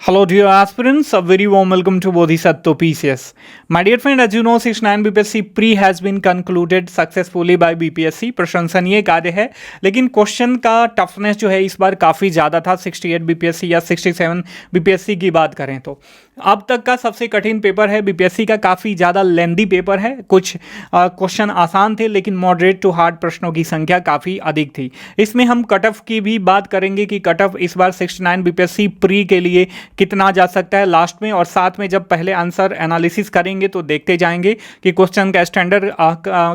Hello, dear aspirants. A very warm welcome to Bodhisattva PCS. My dear friend, as you know, 69 BPSC pre has been concluded successfully by BPSC. प्रशंसनीय कार्य है, लेकिन question का toughness जो है इस बार काफ़ी ज़्यादा था। 68 BPSC या 67 BPSC की बात करें तो अब तक का सबसे कठिन पेपर है बीपीएससी का। काफ़ी ज़्यादा लेंदी पेपर है। कुछ क्वेश्चन आसान थे, लेकिन मॉडरेट टू हार्ड प्रश्नों की संख्या काफ़ी अधिक थी। इसमें हम कट ऑफ की भी बात करेंगे कि कट ऑफ इस बार 69 बीपीएससी प्री के लिए कितना जा सकता है लास्ट में, और साथ में जब पहले आंसर एनालिसिस करेंगे तो देखते जाएंगे कि क्वेश्चन का स्टैंडर्ड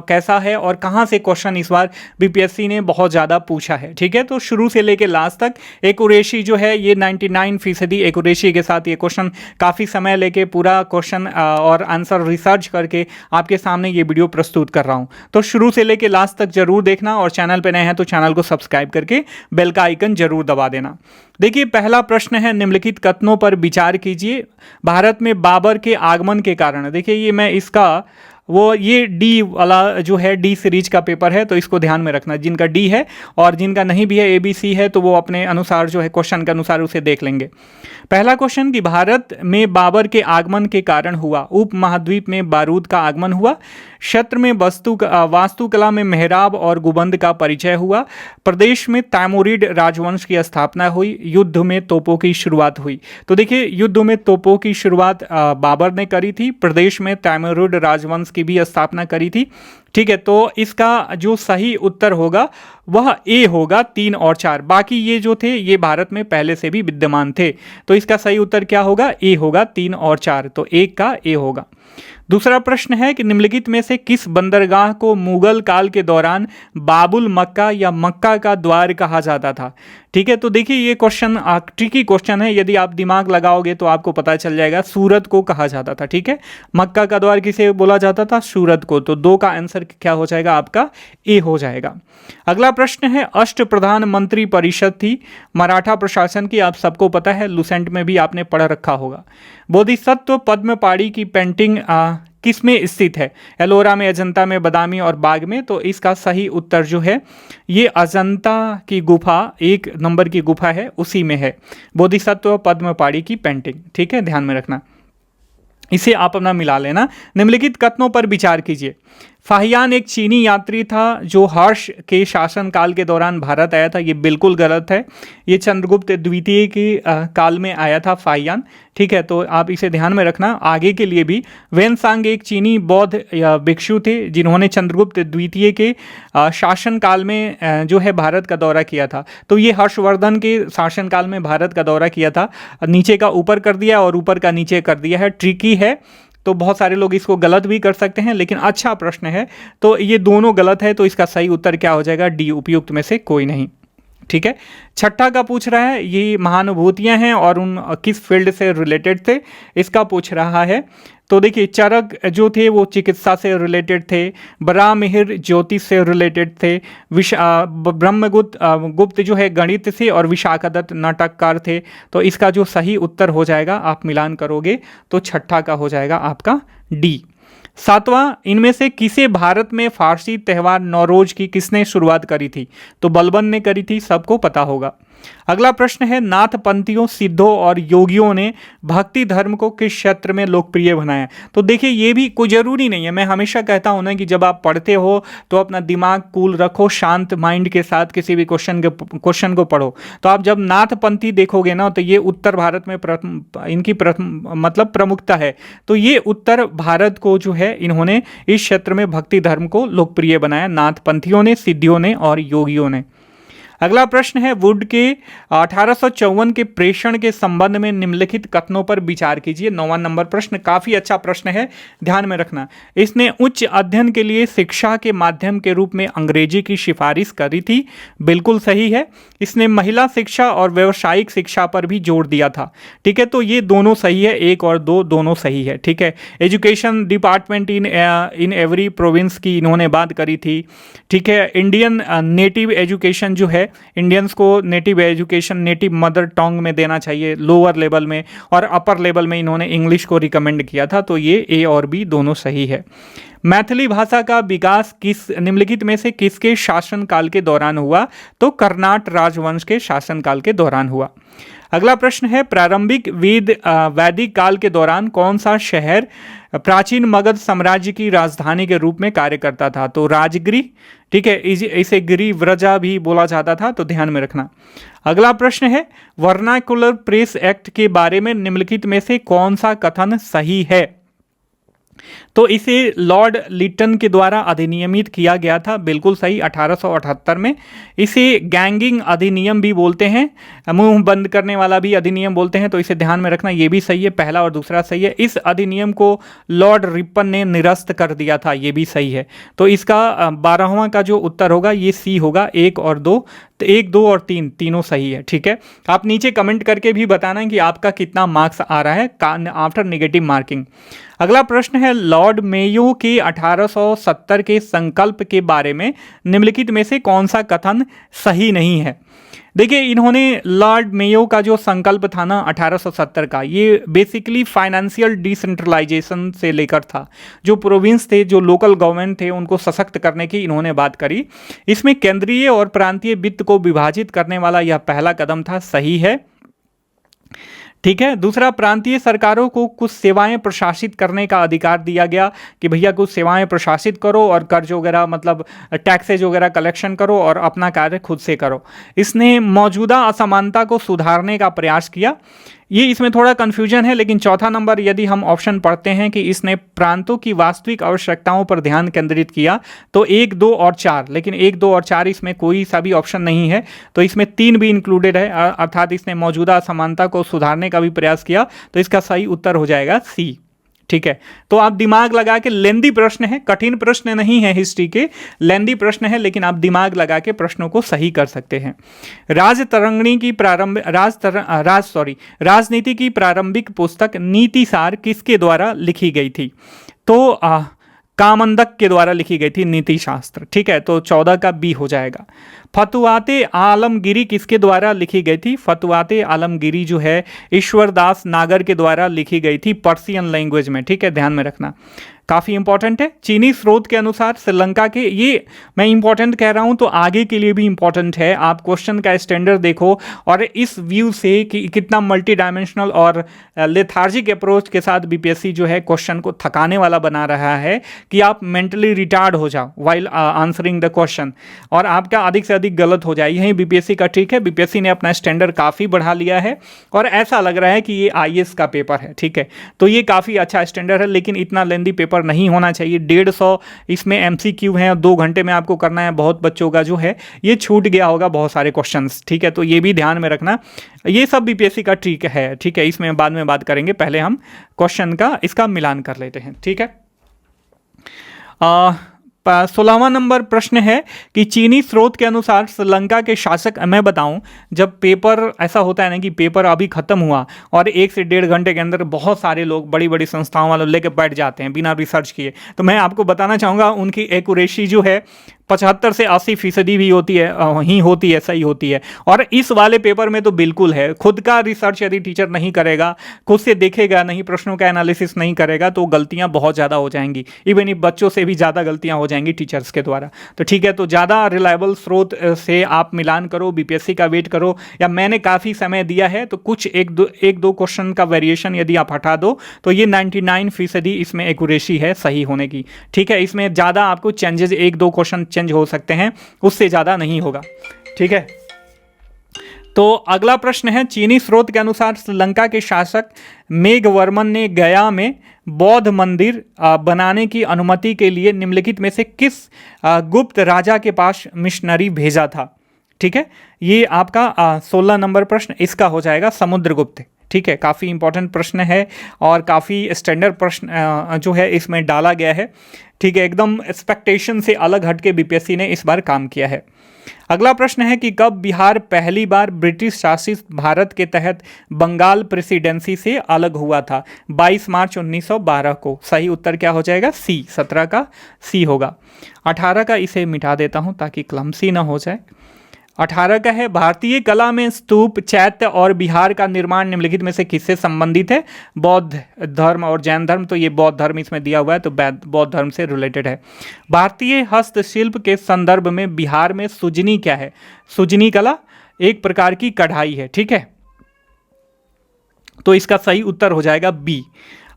कैसा है और कहाँ से क्वेश्चन इस बार बीपीएससी ने बहुत ज़्यादा पूछा है। ठीक है, तो शुरू से लेकर लास्ट तक एक्यूरेसी जो है ये 99% एक्यूरेसी के साथ ये क्वेश्चन काफ़ी समय लेके पूरा क्वेश्चन और आंसर रिसर्च करके आपके सामने ये वीडियो प्रस्तुत कर रहा हूँ। तो शुरू से लेके लास्ट तक जरूर देखना, और चैनल पे नए हैं तो चैनल को सब्सक्राइब करके बेल का आइकन जरूर दबा देना। देखिए, पहला प्रश्न है, निम्नलिखित कथनों पर विचार कीजिए। भारत में बाबर के आगमन के कारण, देखिए ये मैं इसका ये डी वाला जो है डी सीरीज का पेपर है, तो इसको ध्यान में रखना। जिनका डी है और जिनका नहीं भी है ABC है तो वो अपने अनुसार जो है क्वेश्चन के अनुसार उसे देख लेंगे। पहला क्वेश्चन कि भारत में बाबर के आगमन के कारण हुआ। उप महाद्वीप में बारूद का आगमन हुआ। क्षेत्र में वास्तुकला में मेहराब और गुबंद का परिचय हुआ। प्रदेश में तैमूरिड राजवंश की स्थापना हुई। युद्ध में तोपों की शुरुआत हुई। तो देखिए, युद्ध में तोपों की शुरुआत बाबर ने करी थी। प्रदेश में तैमूरिड राजवंश की भी स्थापना करी थी। ठीक है, तो इसका जो सही उत्तर होगा वह ए होगा, 3 और 4। बाकी ये जो थे ये भारत में पहले से भी विद्यमान थे, तो इसका सही उत्तर क्या होगा? ए होगा, 3 और 4, तो एक का ए होगा। दूसरा प्रश्न है कि निम्नलिखित में से किस बंदरगाह को मुगल काल के दौरान बाबुल मक्का या मक्का का द्वार कहा जाता था? ठीक है, तो देखिए ये क्वेश्चन ट्रिकी क्वेश्चन है। यदि आप दिमाग लगाओगे तो आपको पता चल जाएगा। सूरत को कहा जाता था। ठीक है, मक्का का द्वार किसे बोला जाता था? सूरत को। तो 2 का आंसर क्या हो जाएगा? आपका ए हो जाएगा। अगला प्रश्न है, अष्ट प्रधान मंत्री परिषद थी मराठा प्रशासन की, आप सबको पता है, लुसेंट में भी आपने पढ़ रखा होगा। बोधिसत्व पद्मपाणि की पेंटिंग किस में स्थित है? एलोरा में, अजंता में, बादामी और बाग में। तो इसका सही उत्तर जो है ये अजंता की गुफा, 1 नंबर की गुफा है, उसी में है बोधिसत्व पद्मपाणि की पेंटिंग। ठीक है, ध्यान में रखना, इसे आप अपना मिला लेना। निम्नलिखित कथनों पर विचार कीजिए। फाहियान एक चीनी यात्री था जो हर्ष के शासनकाल के दौरान भारत आया था। ये बिल्कुल गलत है। ये चंद्रगुप्त द्वितीय के काल में आया था फाहियान। ठीक है, तो आप इसे ध्यान में रखना आगे के लिए भी। वेनसांग एक चीनी बौद्ध भिक्षु थे जिन्होंने चंद्रगुप्त द्वितीय के शासनकाल में जो है भारत का दौरा किया था। तो ये हर्षवर्धन के शासनकाल में भारत का दौरा किया था। नीचे का ऊपर कर दिया और ऊपर का नीचे कर दिया है। ट्रिकी है, तो बहुत सारे लोग इसको गलत भी कर सकते हैं, लेकिन अच्छा प्रश्न है। तो ये दोनों गलत है, तो इसका सही उत्तर क्या हो जाएगा? डी, उपयुक्त में से कोई नहीं। ठीक है, छठा का पूछ रहा है, ये महानुभूतियां हैं और उन किस फील्ड से रिलेटेड थे, इसका पूछ रहा है। तो देखिए, चरक जो थे वो चिकित्सा से रिलेटेड थे। बरामिहिर ज्योतिष से रिलेटेड थे। गुप्त जो है गणित से, और विशाखादत्त नाटककार थे। तो इसका जो सही उत्तर हो जाएगा, आप मिलान करोगे तो छठा का हो जाएगा आपका डी। सातवां, इनमें से किसे भारत में फारसी त्यौहार नौरोज की किसने शुरुआत करी थी? तो बलबन ने करी थी, सबको पता होगा। अगला प्रश्न है, नाथपंथियों, सिद्धों और योगियों ने भक्ति धर्म को किस क्षेत्र में लोकप्रिय बनाया? तो देखिए, ये भी कोई जरूरी नहीं है। मैं हमेशा कहता हूं ना कि जब आप पढ़ते हो तो अपना दिमाग कूल रखो, शांत माइंड के साथ किसी भी क्वेश्चन को पढ़ो। तो आप जब नाथपंथी देखोगे ना, तो ये उत्तर भारत में इनकी मतलब प्रमुखता है। तो ये उत्तर भारत को जो है इन्होंने इस क्षेत्र में भक्ति धर्म को लोकप्रिय बनाया, नाथपंथियों ने, सिद्धियों ने और योगियों ने। अगला प्रश्न है, वुड के 1854 के प्रेषण के संबंध में निम्नलिखित कथनों पर विचार कीजिए। 9वां नंबर प्रश्न काफी अच्छा प्रश्न है, ध्यान में रखना। इसने उच्च अध्ययन के लिए शिक्षा के माध्यम के रूप में अंग्रेजी की सिफारिश करी थी, बिल्कुल सही है। इसने महिला शिक्षा और व्यावसायिक शिक्षा पर भी जोर दिया था। ठीक है, तो ये दोनों सही है, 1 और 2 दोनों सही है। ठीक है, education department in every province की इन्होंने बात करी थी। ठीक है, इंडियन नेटिव एजुकेशन जो है, इंडियंस को native education native mother tongue में देना चाहिए लोअर लेवल में, और अपर लेवल में इन्होंने इंग्लिश को रिकमेंड किया था। तो ये ए और बी दोनों सही है। मैथिली भाषा का विकास किस निम्नलिखित में से किसके शासनकाल के दौरान हुआ? तो कर्नाट राजवंश के शासनकाल के दौरान हुआ। अगला प्रश्न है प्रारंभिक वैदिक काल के दौरान कौन सा शहर प्राचीन मगध साम्राज्य की राजधानी के रूप में कार्य करता था? तो राजगिरी, ठीक है, इसे गिरी व्रजा भी बोला जाता था, तो ध्यान में रखना। अगला प्रश्न है वर्नाकुलर प्रेस एक्ट के बारे में निम्नलिखित में से कौन सा कथन सही है? तो इसे लॉर्ड लिटन के द्वारा अधिनियमित किया गया था, बिल्कुल सही, 1878 में। इसे गैंगिंग अधिनियम भी बोलते हैं, मुंह बंद करने वाला भी अधिनियम बोलते हैं, तो इसे ध्यान में रखना, ये भी सही है, पहला और दूसरा सही है। इस अधिनियम को लॉर्ड रिपन ने निरस्त कर दिया था, ये भी सही है। तो इसका 12वां का जो उत्तर होगा ये सी होगा, 1 और 2, तो 1, 2 और 3 तीनों सही है, ठीक है। आप नीचे कमेंट करके भी बताना कि आपका कितना मार्क्स आ रहा है आफ्टर नेगेटिव मार्किंग। अगला प्रश्न है लॉर्ड मेयो के 1870 के संकल्प के बारे में निम्नलिखित में से कौन सा कथन सही नहीं है? देखिए, इन्होंने लॉर्ड मेयो का जो संकल्प था ना 1870 का, ये बेसिकली फाइनेंशियल डिसेंट्रलाइजेशन से लेकर था। जो प्रोविंस थे, जो लोकल गवर्नमेंट थे, उनको सशक्त करने की इन्होंने बात करी। इसमें केंद्रीय और प्रांतीय वित्त को विभाजित करने वाला यह पहला कदम था, सही है, ठीक है। दूसरा, प्रांतीय सरकारों को कुछ सेवाएं प्रशासित करने का अधिकार दिया गया कि भैया कुछ सेवाएं प्रशासित करो और कर्ज वगैरह मतलब टैक्सेज वगैरह कलेक्शन करो और अपना कार्य खुद से करो। इसने मौजूदा असमानता को सुधारने का प्रयास किया। ये इसमें थोड़ा कन्फ्यूजन है, लेकिन चौथा नंबर यदि हम ऑप्शन पढ़ते हैं कि इसने प्रांतों की वास्तविक आवश्यकताओं पर ध्यान केंद्रित किया, तो 1, 2 और 4, लेकिन 1, 2 और 4 इसमें कोई सा भी ऑप्शन नहीं है, तो इसमें 3 भी इंक्लूडेड है, अर्थात इसने मौजूदा असमानता को सुधारने का भी प्रयास किया, तो इसका सही उत्तर हो जाएगा सी, ठीक है। तो आप दिमाग लगा के, लेंदी प्रश्न है, कठिन प्रश्न नहीं है हिस्ट्री के, लेंदी प्रश्न है, लेकिन आप दिमाग लगा के प्रश्नों को सही कर सकते हैं। राजतरंगिणी की राजनीति की प्रारंभिक पुस्तक नीतिसार किसके द्वारा लिखी गई थी? तो कामंदक के द्वारा लिखी गई थी नीति शास्त्र, ठीक है, तो 14 का बी हो जाएगा। फतुआते आलमगिरी किसके द्वारा लिखी गई थी? फतुआते आलमगिरी जो है ईश्वरदास नागर के द्वारा लिखी गई थी पर्शियन लैंग्वेज में, ठीक है, ध्यान में रखना, काफ़ी इंपॉर्टेंट है। चीनी स्रोत के अनुसार श्रीलंका के, ये मैं इंपॉर्टेंट कह रहा हूं तो आगे के लिए भी इंपॉर्टेंट है, आप क्वेश्चन का स्टैंडर्ड देखो और इस व्यू से कि कितना मल्टी डायमेंशनल और लेथार्जिक अप्रोच के साथ बीपीएससी जो है क्वेश्चन को थकाने वाला बना रहा है कि आप मेंटली रिटार्ड हो जाओ वाइल आंसरिंग द क्वेश्चन और आपका अधिक से अधिक गलत हो जाए। यही बीपीएससी का ट्रिक है, बीपीएससी ने अपना स्टैंडर्ड काफ़ी बढ़ा लिया है और ऐसा लग रहा है कि ये आईएएस का पेपर है, ठीक है, तो ये काफ़ी अच्छा स्टैंडर्ड है, लेकिन इतना लेंदी पेपर नहीं होना चाहिए। 150 इसमें एमसीक्यू हैं, 2 घंटे में आपको करना है, बहुत बच्चों का जो है ये छूट गया होगा बहुत सारे क्वेश्चंस, ठीक है, तो ये भी ध्यान में रखना। ये सब बीपीएससी का ट्रिक है, ठीक है, इसमें बाद में बात करेंगे, पहले हम क्वेश्चन का इसका मिलान कर लेते हैं, ठीक है। 16वां नंबर प्रश्न है कि चीनी स्रोत के अनुसार श्रीलंका के शासक, मैं बताऊं, जब पेपर ऐसा होता है ना कि पेपर अभी खत्म हुआ और 1 से 1.5 घंटे के अंदर बहुत सारे लोग बड़ी बड़ी संस्थाओं वालों लेके बैठ जाते हैं बिना रिसर्च किए, तो मैं आपको बताना चाहूँगा उनकी एक्यूरेसी जो है 75 से 80% भी होती है, सही होती है। और इस वाले पेपर में तो बिल्कुल है, खुद का रिसर्च यदि टीचर नहीं करेगा, खुद से देखेगा नहीं, प्रश्नों का एनालिसिस नहीं करेगा, तो गलतियां बहुत ज़्यादा हो जाएंगी, इवन if बच्चों से भी ज़्यादा गलतियां हो जाएंगी टीचर्स के द्वारा। तो ठीक है, तो ज़्यादा रिलायबल स्रोत से आप मिलान करो, बीपीएससी का वेट करो, या मैंने काफ़ी समय दिया है तो कुछ एक दो क्वेश्चन का वेरिएशन यदि आप हटा दो तो ये 99% इसमें एक्यूरेसी है सही होने की, ठीक है। इसमें ज़्यादा आपको चेंजेस 1-2 क्वेश्चन चेंज हो सकते हैं, उससे ज़्यादा नहीं होगा, ठीक है। तो अगला प्रश्न है, चीनी स्रोत के अनुसार श्रीलंका के शासक मेघवर्मन ने गया में बौद्ध मंदिर बनाने की अनुमति के लिए निम्नलिखित में से किस गुप्त राजा के पास मिशनरी भेजा था? ठीक है, ये आपका 16 नंबर प्रश्न, इसका हो जाएगा समुद्रगुप्त, ठीक है। काफ़ी इंपॉर्टेंट प्रश्न है और काफ़ी स्टैंडर्ड प्रश्न जो है इसमें डाला गया है, ठीक है, एकदम एक्सपेक्टेशन से अलग हटके बीपीएससी ने इस बार काम किया है। अगला प्रश्न है कि कब बिहार पहली बार ब्रिटिश शासित भारत के तहत बंगाल प्रेसिडेंसी से अलग हुआ था? 22 मार्च 1912 को। सही उत्तर क्या हो जाएगा? सी, 17 का सी होगा। 18 का इसे मिटा देता हूं ताकि क्लमसी ना हो जाए। 18 का है, भारतीय कला में स्तूप, चैत्य और विहार का निर्माण निम्नलिखित में से किससे संबंधित है? बौद्ध धर्म और जैन धर्म, तो ये बौद्ध धर्म इसमें दिया हुआ है, तो बौद्ध धर्म से रिलेटेड है। भारतीय हस्तशिल्प के संदर्भ में बिहार में सुजनी क्या है? सुजनी कला एक प्रकार की कढ़ाई है, ठीक है। तो इसका सही उत्तर हो जाएगा बी।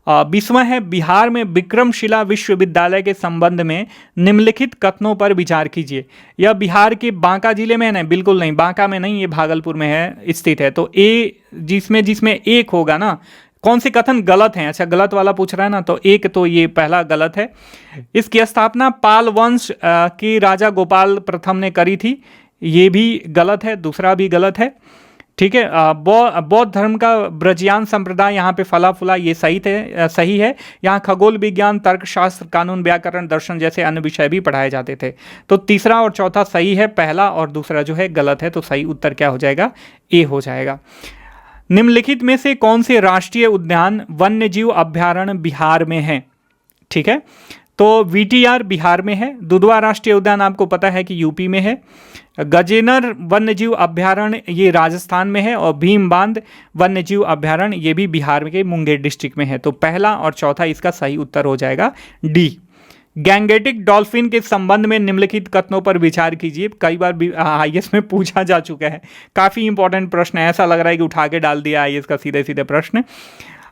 20वां है, बिहार में विक्रमशिला विश्वविद्यालय के संबंध में निम्नलिखित कथनों पर विचार कीजिए। यह बिहार के बांका जिले में है ना? बिल्कुल नहीं, बांका में नहीं, ये भागलपुर में है स्थित है। तो ए जिसमें जिसमें एक होगा ना, कौन से कथन गलत हैं? अच्छा, गलत वाला पूछ रहा है ना, तो एक तो ये पहला गलत है। इसकी स्थापना पाल वंश की राजा गोपाल प्रथम ने करी थी, ये भी गलत है। दूसरा भी गलत है। ठीक है। बौद्ध धर्म का ब्रजियान संप्रदाय यहाँ पे फला फूला, ये सही है। यहाँ खगोल विज्ञान, तर्कशास्त्र, कानून, व्याकरण, दर्शन जैसे अन्य विषय भी पढ़ाए जाते थे। तो तीसरा और चौथा सही है, पहला और दूसरा जो है गलत है। तो सही उत्तर क्या हो जाएगा? ए हो जाएगा। निम्नलिखित में से कौन से राष्ट्रीय उद्यान वन्यजीव अभ्यारण्य बिहार में है? ठीक है, तो वीटीआर बिहार में है। दुधवा राष्ट्रीय उद्यान आपको पता है कि यूपी में है। गजेनर वन्यजीव अभ्यारण्य ये राजस्थान में है। और भीमबांध वन्यजीव अभ्यारण्य ये भी बिहार के मुंगेर डिस्ट्रिक्ट में है। तो पहला और चौथा इसका सही उत्तर हो जाएगा डी। गैंगेटिक डॉल्फिन के संबंध में निम्नलिखित कथनों पर विचार कीजिए। कई बार आईएएस में पूछा जा चुका है, काफी इंपॉर्टेंट प्रश्न है। ऐसा लग रहा है कि उठा के डाल दिया आईएएस का सीधे सीधे प्रश्न।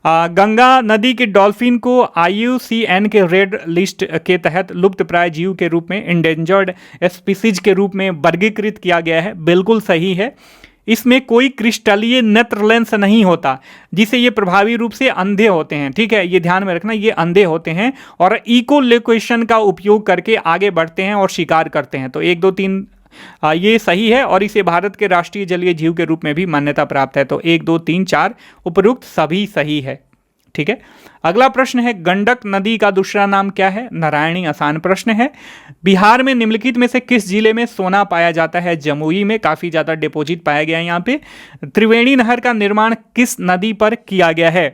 गंगा नदी के डॉल्फिन को IUCN के रेड लिस्ट के तहत लुप्तप्राय जीव के रूप में, इंडेंजर्ड स्पीसीज के रूप में वर्गीकृत किया गया है। बिल्कुल सही है। इसमें कोई क्रिस्टलीय नेत्र लेंस नहीं होता, जिसे ये प्रभावी रूप से अंधे होते हैं। ठीक है, ये ध्यान में रखना, ये अंधे होते हैं और इकोलोकेशन का उपयोग करके आगे बढ़ते हैं और शिकार करते हैं। तो 1 2 3 ये सही है और इसे भारत के राष्ट्रीय जलीय जीव के रूप में भी मान्यता प्राप्त है। तो 1 2 3 4 उपरोक्त सभी सही है। ठीक है। अगला प्रश्न है, गंडक नदी का दूसरा नाम क्या है? नारायणी। आसान प्रश्न है। बिहार में निम्नलिखित में से किस जिले में सोना पाया जाता है? जमुई में काफी ज्यादा डिपॉजिट पाया गया है यहाँ पे। त्रिवेणी नहर का निर्माण किस नदी पर किया गया है?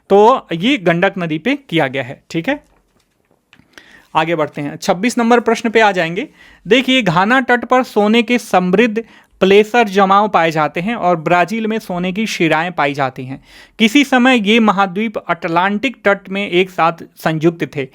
तो ये गंडक नदी पे किया गया है। ठीक है, आगे बढ़ते हैं। 26 नंबर प्रश्न पे आ जाएंगे। देखिए, घाना तट पर सोने के समृद्ध प्लेसर जमाव पाए जाते हैं और ब्राजील में सोने की शिराएं पाई जाती हैं। किसी समय ये महाद्वीप अटलांटिक तट में एक साथ संयुक्त थे।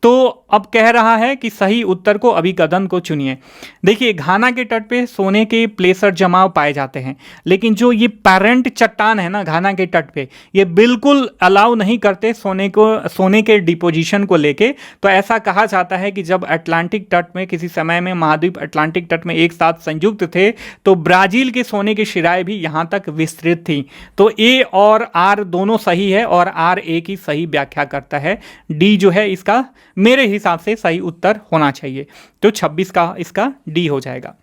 तो अब कह रहा है कि सही उत्तर को अभिकथन को चुनिए। देखिए, घाना के तट पे सोने के प्लेसर जमाव पाए जाते हैं, लेकिन जो ये पैरेंट चट्टान है ना घाना के तट पे, ये बिल्कुल अलाउ नहीं करते सोने के डिपोजिशन को लेके। तो ऐसा कहा जाता है कि जब अटलांटिक तट में किसी समय में महाद्वीप अटलांटिक तट में एक साथ संयुक्त थे, तो ब्राजील के सोने की शिराएं भी यहाँ तक विस्तृत थी। तो ए और आर दोनों सही है और आर ए की सही व्याख्या करता है। डी जो है इसका मेरे हिसाब से सही उत्तर होना चाहिए। तो 26 का इसका डी हो जाएगा।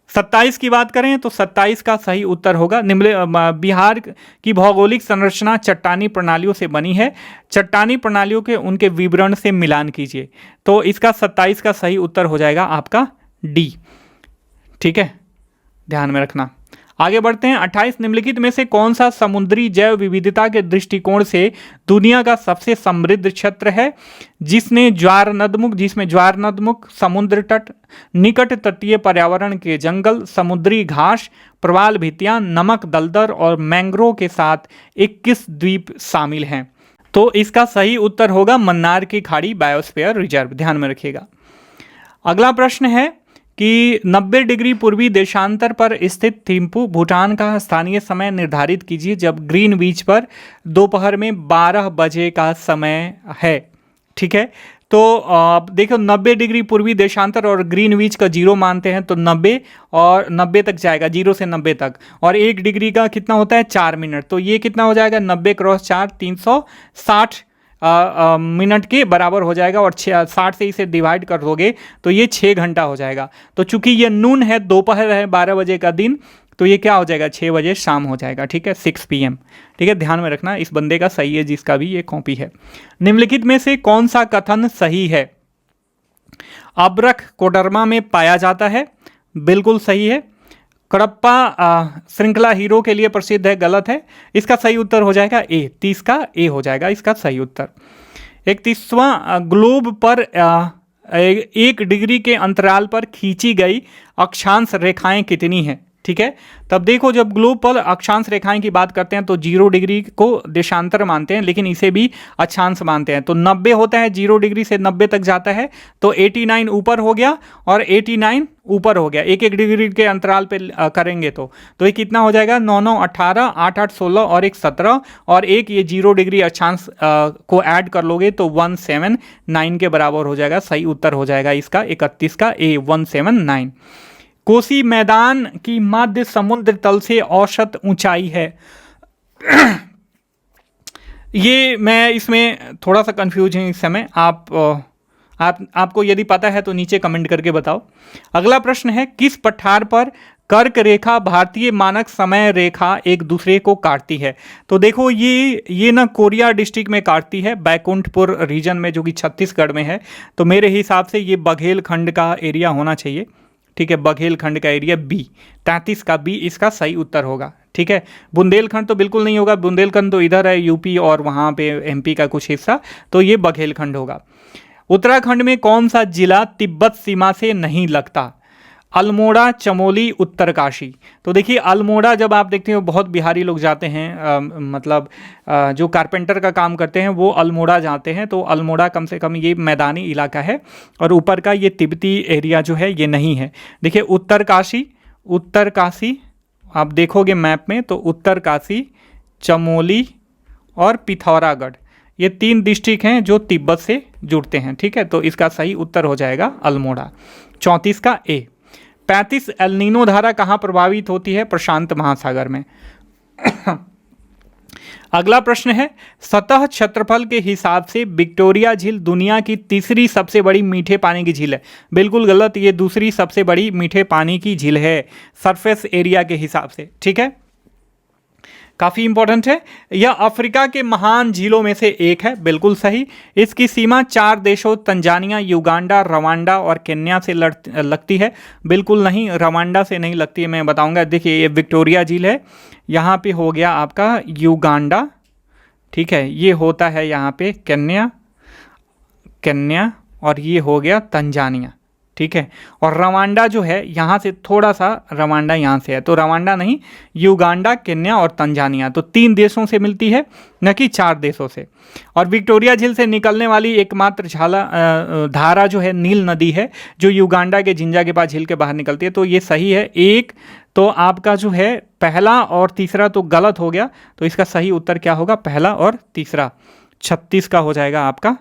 27 की बात करें तो 27 का सही उत्तर होगा, बिहार की भौगोलिक संरचना चट्टानी प्रणालियों से बनी है। चट्टानी प्रणालियों के उनके विवरण से मिलान कीजिए। तो इसका 27 का सही उत्तर हो जाएगा आपका डी। ठीक है, ध्यान में रखना। आगे बढ़ते हैं। 28 निम्नलिखित में से कौन सा समुद्री जैव विविधता के दृष्टिकोण से दुनिया का सबसे समृद्ध क्षेत्र है? जिसमें ज्वारनदमुख समुद्र तट, निकट तटीय पर्यावरण के जंगल, समुद्री घास, प्रवाल भित्तियां, नमक दलदल और मैंग्रोव के साथ 21 द्वीप शामिल हैं। तो इसका सही उत्तर होगा मन्नार की खाड़ी बायोस्फीयर रिजर्व। ध्यान में रखिएगा। अगला प्रश्न है कि 90 डिग्री पूर्वी देशांतर पर स्थित थिम्पू भूटान का स्थानीय समय निर्धारित कीजिए जब ग्रीनविच पर दोपहर में 12 बजे का समय है। ठीक है, तो देखो 90 डिग्री पूर्वी देशांतर और ग्रीनविच का 0 मानते हैं, तो 90 और 90 तक जाएगा, 0 से 90 तक। और 1 डिग्री का कितना होता है? 4 मिनट। तो ये कितना हो जाएगा? 90 × 4 360 मिनट के बराबर हो जाएगा। और 60 से इसे डिवाइड कर दोगे तो ये 6 घंटा हो जाएगा। तो चूंकि ये नून है, दोपहर है, 12 बजे का दिन, तो ये क्या हो जाएगा? 6 बजे शाम हो जाएगा। ठीक है, 6 PM। ठीक है, ध्यान में रखना, इस बंदे का सही है जिसका भी ये कॉपी है। निम्नलिखित में से कौन सा कथन सही है? अब्रख कोडरमा में पाया जाता है। बिल्कुल सही है। कडप्पा श्रृंखला हीरो के लिए प्रसिद्ध है। गलत है। इसका सही उत्तर हो जाएगा ए। 30 का ए हो जाएगा इसका सही उत्तर। 31वां ग्लोब पर 1 डिग्री के अंतराल पर खींची गई अक्षांश रेखाएं कितनी हैं? ठीक है। तब देखो जब ग्लोब पर अक्षांश रेखाएं की बात करते हैं तो 0 डिग्री को देशांतर मानते हैं, लेकिन इसे भी अक्षांश मानते हैं। तो 90 होता है, 0 डिग्री से 90 तक जाता है, तो 89 ऊपर हो गया और 89 ऊपर हो गया, एक एक डिग्री के अंतराल पे करेंगे तो ये कितना हो जाएगा, 9 9 18, 8 8 16 और एक 17 और एक ये 0 डिग्री अक्षांश को ऐड कर लोगे तो 179 के बराबर हो जाएगा। सही उत्तर हो जाएगा इसका 31 का ए, 179। कोसी मैदान की मध्य समुद्र तल से औसत ऊंचाई है। ये मैं इसमें थोड़ा सा कंफ्यूज हूँ इस समय, आपको यदि पता है तो नीचे कमेंट करके बताओ। अगला प्रश्न है, किस पठार पर कर्क रेखा भारतीय मानक समय रेखा एक दूसरे को काटती है? तो देखो ये ना कोरिया डिस्ट्रिक्ट में काटती है, बैकुंठपुर रीजन में, जो कि छत्तीसगढ़ में है। तो मेरे हिसाब से ये बघेलखंड का एरिया होना चाहिए, ठीक है, बघेलखंड का एरिया बी, 33 का बी इसका सही उत्तर होगा, ठीक है। बुंदेलखंड तो बिल्कुल नहीं होगा, बुंदेलखंड तो इधर है यूपी और वहाँ पे एमपी का कुछ हिस्सा, तो ये बघेलखंड होगा। उत्तराखंड में कौन सा जिला तिब्बत सीमा से नहीं लगता? अल्मोड़ा, चमोली, उत्तरकाशी। तो देखिए अल्मोड़ा जब आप देखते हो बहुत बिहारी लोग जाते हैं, मतलब जो कारपेंटर का काम करते हैं वो अल्मोड़ा जाते हैं, तो अल्मोड़ा कम से कम ये मैदानी इलाका है और ऊपर का ये तिब्बती एरिया जो है ये नहीं है। देखिए उत्तरकाशी आप देखोगे मैप में तो उत्तरकाशी, चमोली और पिथौरागढ़, ये 3 डिस्ट्रिक्ट हैं जो तिब्बत से जुड़ते हैं, ठीक है। तो इसका सही उत्तर हो जाएगा अल्मोड़ा, 34 का ए। 35 एल नीनो धारा कहाँ प्रभावित होती है? प्रशांत महासागर में। अगला प्रश्न है, सतह क्षेत्रफल के हिसाब से विक्टोरिया झील दुनिया की तीसरी सबसे बड़ी मीठे पानी की झील है। बिल्कुल गलत, ये दूसरी सबसे बड़ी मीठे पानी की झील है सरफेस एरिया के हिसाब से, ठीक है, काफ़ी इंपॉर्टेंट है। यह अफ्रीका के महान झीलों में से एक है, बिल्कुल सही। इसकी सीमा 4 देशों तंजानिया, युगांडा, रवांडा और केन्या से लगती है। बिल्कुल नहीं, रवांडा से नहीं लगती है, मैं बताऊंगा। देखिए ये विक्टोरिया झील है, यहाँ पे हो गया आपका युगांडा, ठीक है, ये होता है यहाँ पे केन्या और ये हो गया तंजानिया, ठीक है। और रवांडा जो है यहाँ से थोड़ा सा, रवांडा यहाँ से है, तो रवांडा नहीं, युगांडा, केन्या और तंजानिया, तो 3 देशों से मिलती है, न कि 4 देशों से। और विक्टोरिया झील से निकलने वाली एकमात्र धारा जो है नील नदी है, जो युगांडा के जिंजा के पास झील के बाहर निकलती है। तो ये सही है। एक तो आपका जो है पहला और तीसरा तो गलत हो गया, तो इसका सही उत्तर क्या होगा? पहला और तीसरा, 36 का हो जाएगा आपका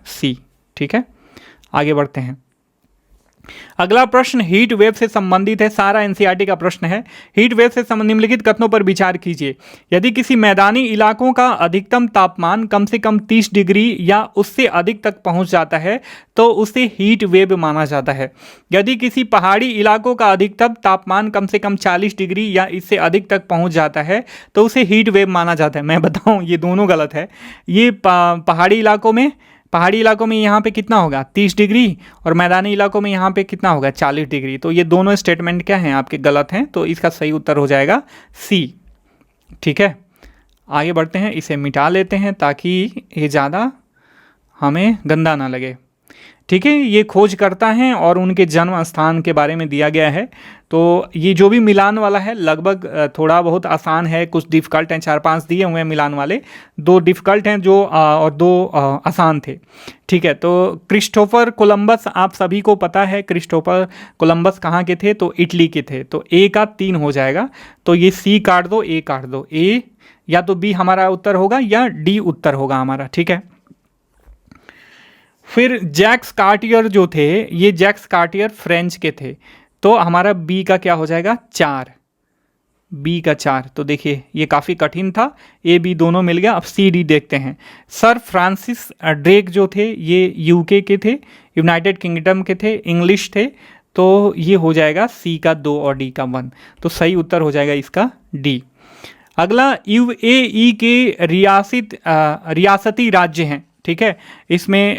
सी, ठीक है। आगे बढ़ते हैं। अगला प्रश्न हीट वेव से संबंधित है, सारा एनसीईआरटी का प्रश्न है। हीट वेव से निम्नलिखित कथनों पर विचार कीजिए। यदि किसी मैदानी इलाकों का अधिकतम तापमान कम से कम 30 डिग्री या उससे अधिक तक पहुंच जाता है तो उसे हीट वेव माना जाता है। यदि किसी पहाड़ी इलाकों का अधिकतम तापमान कम से कम 40 डिग्री या इससे अधिक तक पहुंच जाता है तो उसे हीट वेव माना जाता है। मैं बताऊं ये दोनों गलत है। ये पहाड़ी इलाकों में यहाँ पे कितना होगा? 30 डिग्री, और मैदानी इलाकों में यहाँ पे कितना होगा? 40 डिग्री। तो ये दोनों स्टेटमेंट क्या हैं? आपके गलत हैं, तो इसका सही उत्तर हो जाएगा सी, ठीक है। आगे बढ़ते हैं, इसे मिटा लेते हैं ताकि ये ज़्यादा हमें गंदा ना लगे, ठीक है। ये खोज करता है और उनके जन्म स्थान के बारे में दिया गया है। तो ये जो भी मिलान वाला है लगभग थोड़ा बहुत आसान है, कुछ डिफ़िकल्ट हैं, 4-5 दिए हुए हैं मिलान वाले, 2 डिफ़िकल्ट हैं जो और 2 आसान थे, ठीक है। तो क्रिस्टोफर कोलंबस, आप सभी को पता है क्रिस्टोफर कोलंबस कहाँ के थे? तो इटली के थे। तो ए का 3 हो जाएगा, तो ये सी काट दो, ए काट दो, ए या तो बी हमारा उत्तर होगा या डी उत्तर होगा हमारा, ठीक है। फिर जैक्स कार्टियर जो थे, ये जैक्स कार्टियर फ्रेंच के थे, तो हमारा बी का क्या हो जाएगा? 4, बी का 4। तो देखिए ये काफ़ी कठिन था, ए बी दोनों मिल गया। अब सी डी देखते हैं। सर फ्रांसिस ड्रेक जो थे ये यूके के थे, यूनाइटेड किंगडम के थे, इंग्लिश थे, तो ये हो जाएगा सी का 2 और डी का 1, तो सही उत्तर हो जाएगा इसका डी। अगला यूएई के रियासती राज्य हैं, ठीक है। इसमें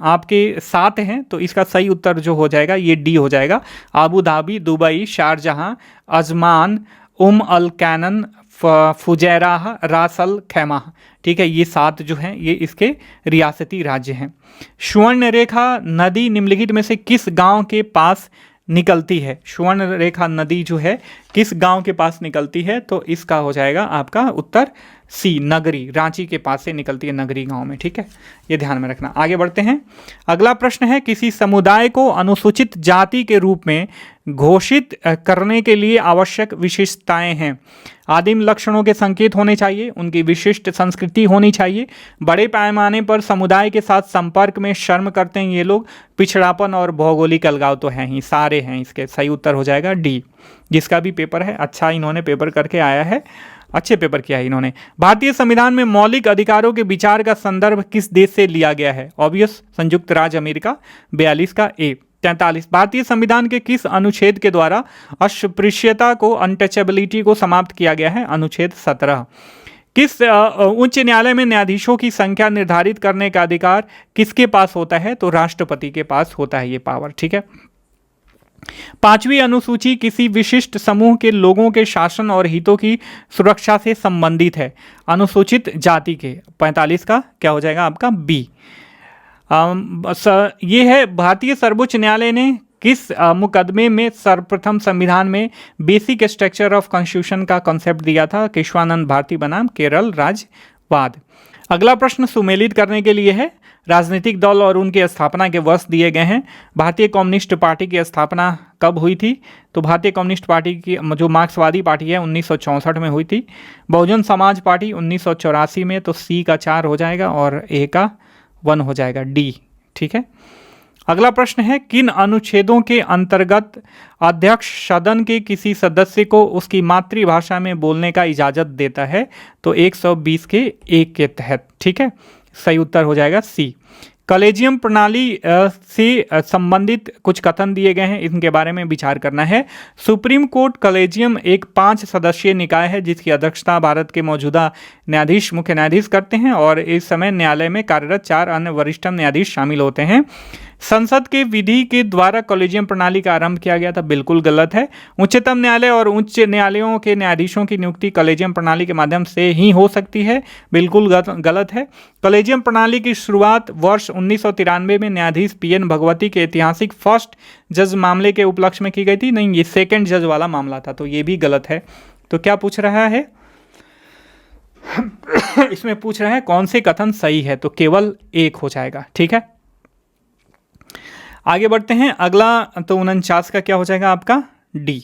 आपके 7 हैं, तो इसका सही उत्तर जो हो जाएगा ये डी हो जाएगा। Abu Dhabi, Dubai, Sharjah, Ajman, अल कैनन, फुजैराह, रास अल खैमा, ठीक है। ये 7 जो हैं ये इसके रियासती राज्य हैं। सुवर्ण रेखा नदी निम्नलिखित में से किस गांव के पास निकलती है? सुवर्ण रेखा नदी जो है किस गांव के पास निकलती है? तो इसका हो जाएगा आपका उत्तर सी, नगरी, रांची के पास से निकलती है, नगरी गांव में। ठीक है, ये ध्यान में रखना। आगे बढ़ते हैं। अगला प्रश्न है, किसी समुदाय को अनुसूचित जाति के रूप में घोषित करने के लिए आवश्यक विशेषताएं हैं। आदिम लक्षणों के संकेत होने चाहिए, उनकी विशिष्ट संस्कृति होनी चाहिए, बड़े पैमाने पर समुदाय के साथ संपर्क में शर्म करते हैं ये लोग, पिछड़ापन और भौगोलिक अलगाव तो हैं ही, सारे हैं। इसके सही उत्तर हो जाएगा डी। जिसका भी पेपर है, अच्छा इन्होंने पेपर करके आया है, अच्छे पेपर किया है इन्होंने। भारतीय संविधान में मौलिक अधिकारों के विचार का संदर्भ किस देश से लिया गया है? ऑब्वियस, संयुक्त राज्य अमेरिका, 42 का ए। 43, भारतीय संविधान के किस अनुच्छेद के द्वारा अस्पृश्यता को, अनटचेबिलिटी को समाप्त किया गया है? अनुच्छेद 17। किस उच्च न्यायालय में न्यायाधीशों की संख्या निर्धारित करने का अधिकार किसके पास होता है? तो राष्ट्रपति के पास होता है ये पावर। ठीक है। 5वीं अनुसूची किसी विशिष्ट समूह के लोगों के शासन और हितों की सुरक्षा से संबंधित है, अनुसूचित जाति के। 45 का क्या हो जाएगा आपका? बी। ये है, भारतीय सर्वोच्च न्यायालय ने किस मुकदमे में सर्वप्रथम संविधान में बेसिक स्ट्रक्चर ऑफ कॉन्स्टिट्यूशन का कॉन्सेप्ट दिया था? केशवानंद भारती बनाम केरल राज्यवाद। अगला प्रश्न सुमेलित करने के लिए है। राजनीतिक दल और उनके स्थापना के वर्ष दिए गए हैं। भारतीय कम्युनिस्ट पार्टी की स्थापना कब हुई थी? तो भारतीय कम्युनिस्ट पार्टी की जो मार्क्सवादी पार्टी है 1964 में हुई थी। बहुजन समाज पार्टी 1984 में, तो सी का 4 हो जाएगा और ए का 1 हो जाएगा, डी। ठीक है। अगला प्रश्न है, किन अनुच्छेदों के अंतर्गत अध्यक्ष सदन के किसी सदस्य को उसकी मातृभाषा में बोलने का इजाजत देता है? तो 120 के 1 के तहत। ठीक है, सही उत्तर हो जाएगा सी। कॉलेजियम प्रणाली से संबंधित कुछ कथन दिए गए हैं, इनके बारे में विचार करना है। सुप्रीम कोर्ट कॉलेजियम एक 5 सदस्यीय निकाय है जिसकी अध्यक्षता भारत के मौजूदा न्यायाधीश, मुख्य न्यायाधीश करते हैं और इस समय न्यायालय में कार्यरत 4 अन्य वरिष्ठ न्यायाधीश शामिल होते हैं। संसद के विधि के द्वारा कॉलेजियम प्रणाली का आरंभ किया गया था, बिल्कुल गलत है। उच्चतम न्यायालय और उच्च न्यायालयों के न्यायाधीशों की नियुक्ति कॉलेजियम प्रणाली के माध्यम से ही हो सकती है, बिल्कुल गलत है। कॉलेजियम प्रणाली की शुरुआत वर्ष 1993 में न्यायाधीश PN भगवती के ऐतिहासिक फर्स्ट जज मामले के उपलक्ष्य में की गई थी। नहीं, ये सेकेंड जज वाला मामला था, तो ये भी गलत है। तो क्या पूछ रहा है इसमें? पूछ रहा है कौन से कथन सही है, तो केवल 1 हो जाएगा। ठीक है, आगे बढ़ते हैं। अगला तो 49 का क्या हो जाएगा आपका? डी।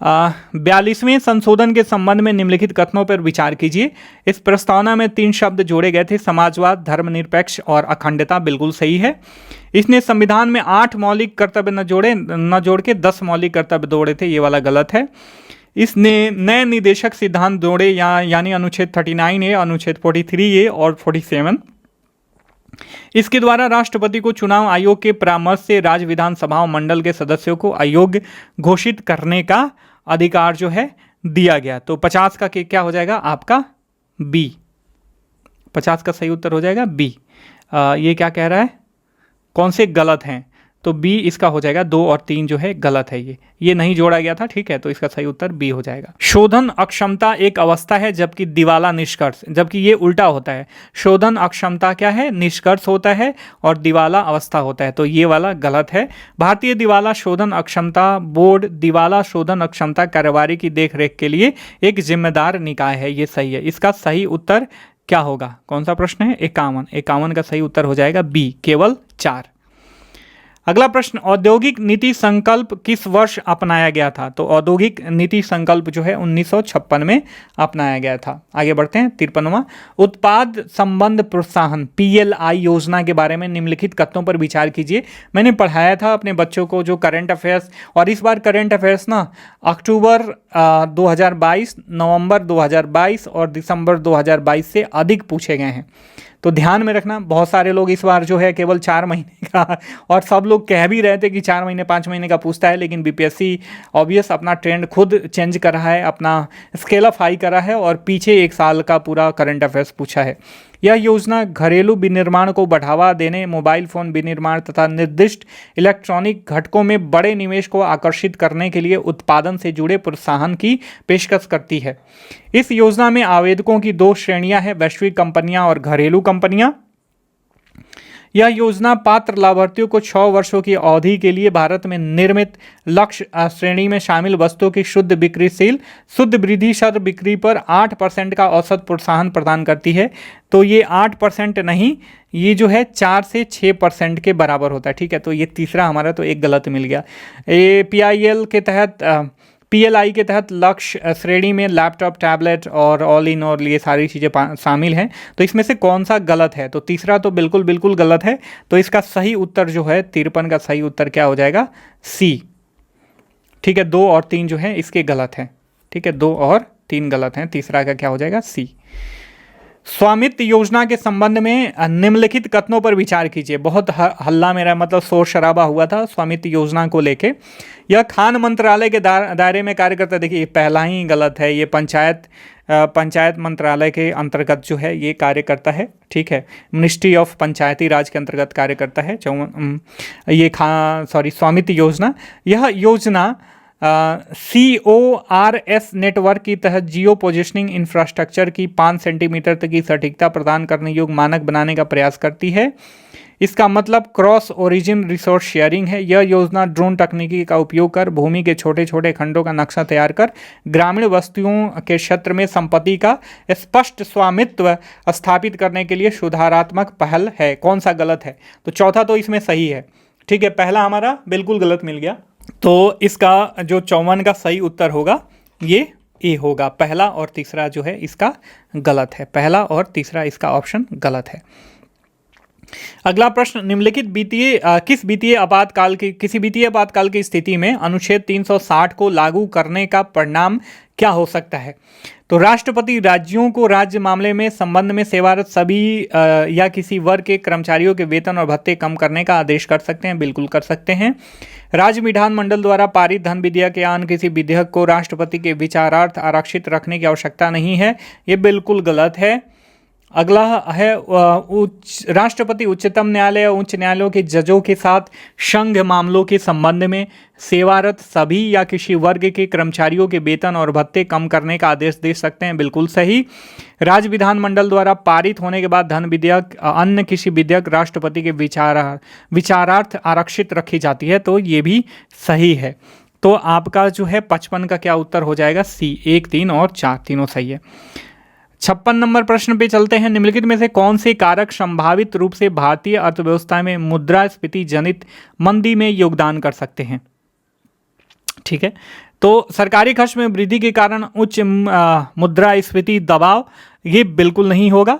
42वें संशोधन के संबंध में निम्नलिखित कथनों पर विचार कीजिए। इस प्रस्तावना में 3 शब्द जोड़े गए थे, समाजवाद, धर्मनिरपेक्ष और अखंडता, बिल्कुल सही है। इसने संविधान में 8 मौलिक कर्तव्य न जोड़ के 10 मौलिक कर्तव्य जोड़े थे, ये वाला गलत है। इसने नए निदेशक सिद्धांत जोड़े, यानी अनुच्छेद 39A, अनुच्छेद 43A और 47। इसके द्वारा राष्ट्रपति को चुनाव आयोग के परामर्श से राज्य विधानसभाओं मंडल के सदस्यों को अयोग्य घोषित करने का अधिकार जो है दिया गया। तो 50 का क्या हो जाएगा आपका? बी। 50 का सही उत्तर हो जाएगा बी। ये क्या कह रहा है, कौन से गलत हैं? तो बी इसका हो जाएगा। 2 और 3 जो है गलत है, ये नहीं जोड़ा गया था। ठीक है, तो इसका सही उत्तर बी हो जाएगा। शोधन अक्षमता एक अवस्था है जबकि दिवाला निष्कर्ष, जबकि ये उल्टा होता है। शोधन अक्षमता क्या है? निष्कर्ष होता है और दिवाला अवस्था होता है, तो ये वाला गलत है। भारतीय दिवाला शोधन अक्षमता बोर्ड दिवाला शोधन अक्षमता कारोबारी की देखरेख के लिए एक जिम्मेदार निकाय है, ये सही है। इसका सही उत्तर क्या होगा? कौन सा प्रश्न है? 51 का सही उत्तर हो जाएगा बी, केवल 4। अगला प्रश्न, औद्योगिक नीति संकल्प किस वर्ष अपनाया गया था? तो औद्योगिक नीति संकल्प जो है 1956 में अपनाया गया था। आगे बढ़ते हैं। 53वां, उत्पाद संबंध प्रोत्साहन PLI योजना के बारे में निम्नलिखित कथनों पर विचार कीजिए। मैंने पढ़ाया था अपने बच्चों को जो करंट अफेयर्स, और इस बार करंट अफेयर्स ना अक्टूबर 2022, नवंबर 2022 और दिसंबर 2022 से अधिक पूछे गए हैं, तो ध्यान में रखना। बहुत सारे लोग इस बार जो है केवल 4 महीने का, और सब लोग कह भी रहे थे कि 4 महीने 5 महीने का पूछता है, लेकिन BPSC ऑब्वियस अपना ट्रेंड खुद चेंज कर रहा है, अपना स्केल ऑफ हाई कर रहा है और पीछे 1 साल का पूरा करंट अफेयर्स पूछा है। यह योजना घरेलू विनिर्माण को बढ़ावा देने, मोबाइल फोन विनिर्माण तथा निर्दिष्ट इलेक्ट्रॉनिक घटकों में बड़े निवेश को आकर्षित करने के लिए उत्पादन से जुड़े प्रोत्साहन की पेशकश करती है। इस योजना में आवेदकों की 2 श्रेणियां हैं, वैश्विक कंपनियां और घरेलू कंपनियां। यह योजना पात्र लाभार्थियों को 6 वर्षों की अवधि के लिए भारत में निर्मित लक्ष्य श्रेणी में शामिल वस्तुओं की शुद्ध वृद्धि शत बिक्री पर 8% का औसत प्रोत्साहन प्रदान करती है। तो ये 8% नहीं, ये जो है 4 से 6% के बराबर होता है। ठीक है, तो ये तीसरा हमारा तो एक गलत मिल गया। PLI के तहत लक्ष्य श्रेणी में लैपटॉप, टैबलेट और ऑल इन और ये सारी चीज़ें शामिल हैं। तो इसमें से कौन सा गलत है? तो तीसरा तो बिल्कुल गलत है। तो इसका सही उत्तर जो है 53 का सही उत्तर क्या हो जाएगा? सी। ठीक है, 2 और 3 जो है इसके गलत हैं। ठीक है, 2 और 3 गलत हैं, तीसरा का क्या हो जाएगा? सी। स्वामित्व योजना के संबंध में निम्नलिखित कथनों पर विचार कीजिए। बहुत हल्ला मेरा मतलब शोर शराबा हुआ था स्वामित्व योजना को लेके। यह खान मंत्रालय के दायरे में कार्य करता है। देखिए, पहला ही गलत है। ये पंचायत मंत्रालय के अंतर्गत जो है ये कार्य करता है। ठीक है, मिनिस्ट्री ऑफ पंचायती राज के अंतर्गत कार्य करता है। स्वामित्व योजना, यह योजना CORS नेटवर्क की तहत जियो पोजिशनिंग इंफ्रास्ट्रक्चर की 5 सेंटीमीटर तक की सटीकता प्रदान करने योग्य मानक बनाने का प्रयास करती है। इसका मतलब क्रॉस ओरिजिन रिसोर्स शेयरिंग है। यह योजना ड्रोन तकनीकी का उपयोग कर भूमि के छोटे छोटे खंडों का नक्शा तैयार कर ग्रामीण बस्तियों के क्षेत्र में संपत्ति का स्पष्ट स्वामित्व स्थापित करने के लिए सुधारात्मक पहल है। कौन सा गलत है? तो चौथा तो इसमें सही है। ठीक है, पहला हमारा बिल्कुल गलत मिल गया। तो इसका जो 54 का सही उत्तर होगा ये ए होगा। पहला और तीसरा जो है इसका गलत है। पहला और तीसरा इसका ऑप्शन गलत है। अगला प्रश्न, निम्नलिखित किसी वित्तीय आपातकाल की स्थिति में अनुच्छेद 360 को लागू करने का परिणाम क्या हो सकता है? तो राष्ट्रपति राज्यों को राज्य मामले में संबंध में सेवारत सभी या किसी वर्ग के कर्मचारियों के वेतन और भत्ते कम करने का आदेश कर सकते हैं। बिल्कुल कर सकते हैं। राज्य विधानमंडल द्वारा पारित धन विधेयक या अन्य किसी विधेयक को राष्ट्रपति के विचारार्थ आरक्षित रखने की आवश्यकता नहीं है। ये बिल्कुल गलत है। अगला है राष्ट्रपति उच्चतम न्यायालय या उच्च न्यायालयों के जजों के साथ संघ मामलों के संबंध में सेवारत सभी या किसी वर्ग के कर्मचारियों के वेतन और भत्ते कम करने का आदेश दे सकते हैं। बिल्कुल सही। राज्य विधानमंडल द्वारा पारित होने के बाद धन विधेयक अन्य किसी विधेयक राष्ट्रपति के विचारार्थ आरक्षित रखी जाती है। तो ये भी सही है। तो आपका जो है 55 का क्या उत्तर हो जाएगा? सी। 1, 3 और 4 तीनों सही है। 56 नंबर प्रश्न पे चलते हैं। निम्नलिखित में से कौन से कारक संभावित रूप से भारतीय अर्थव्यवस्था में मुद्रास्फीति जनित मंदी में योगदान कर सकते हैं? ठीक है, तो सरकारी खर्च में वृद्धि के कारण उच्च मुद्रास्फीति दबाव ये बिल्कुल नहीं होगा।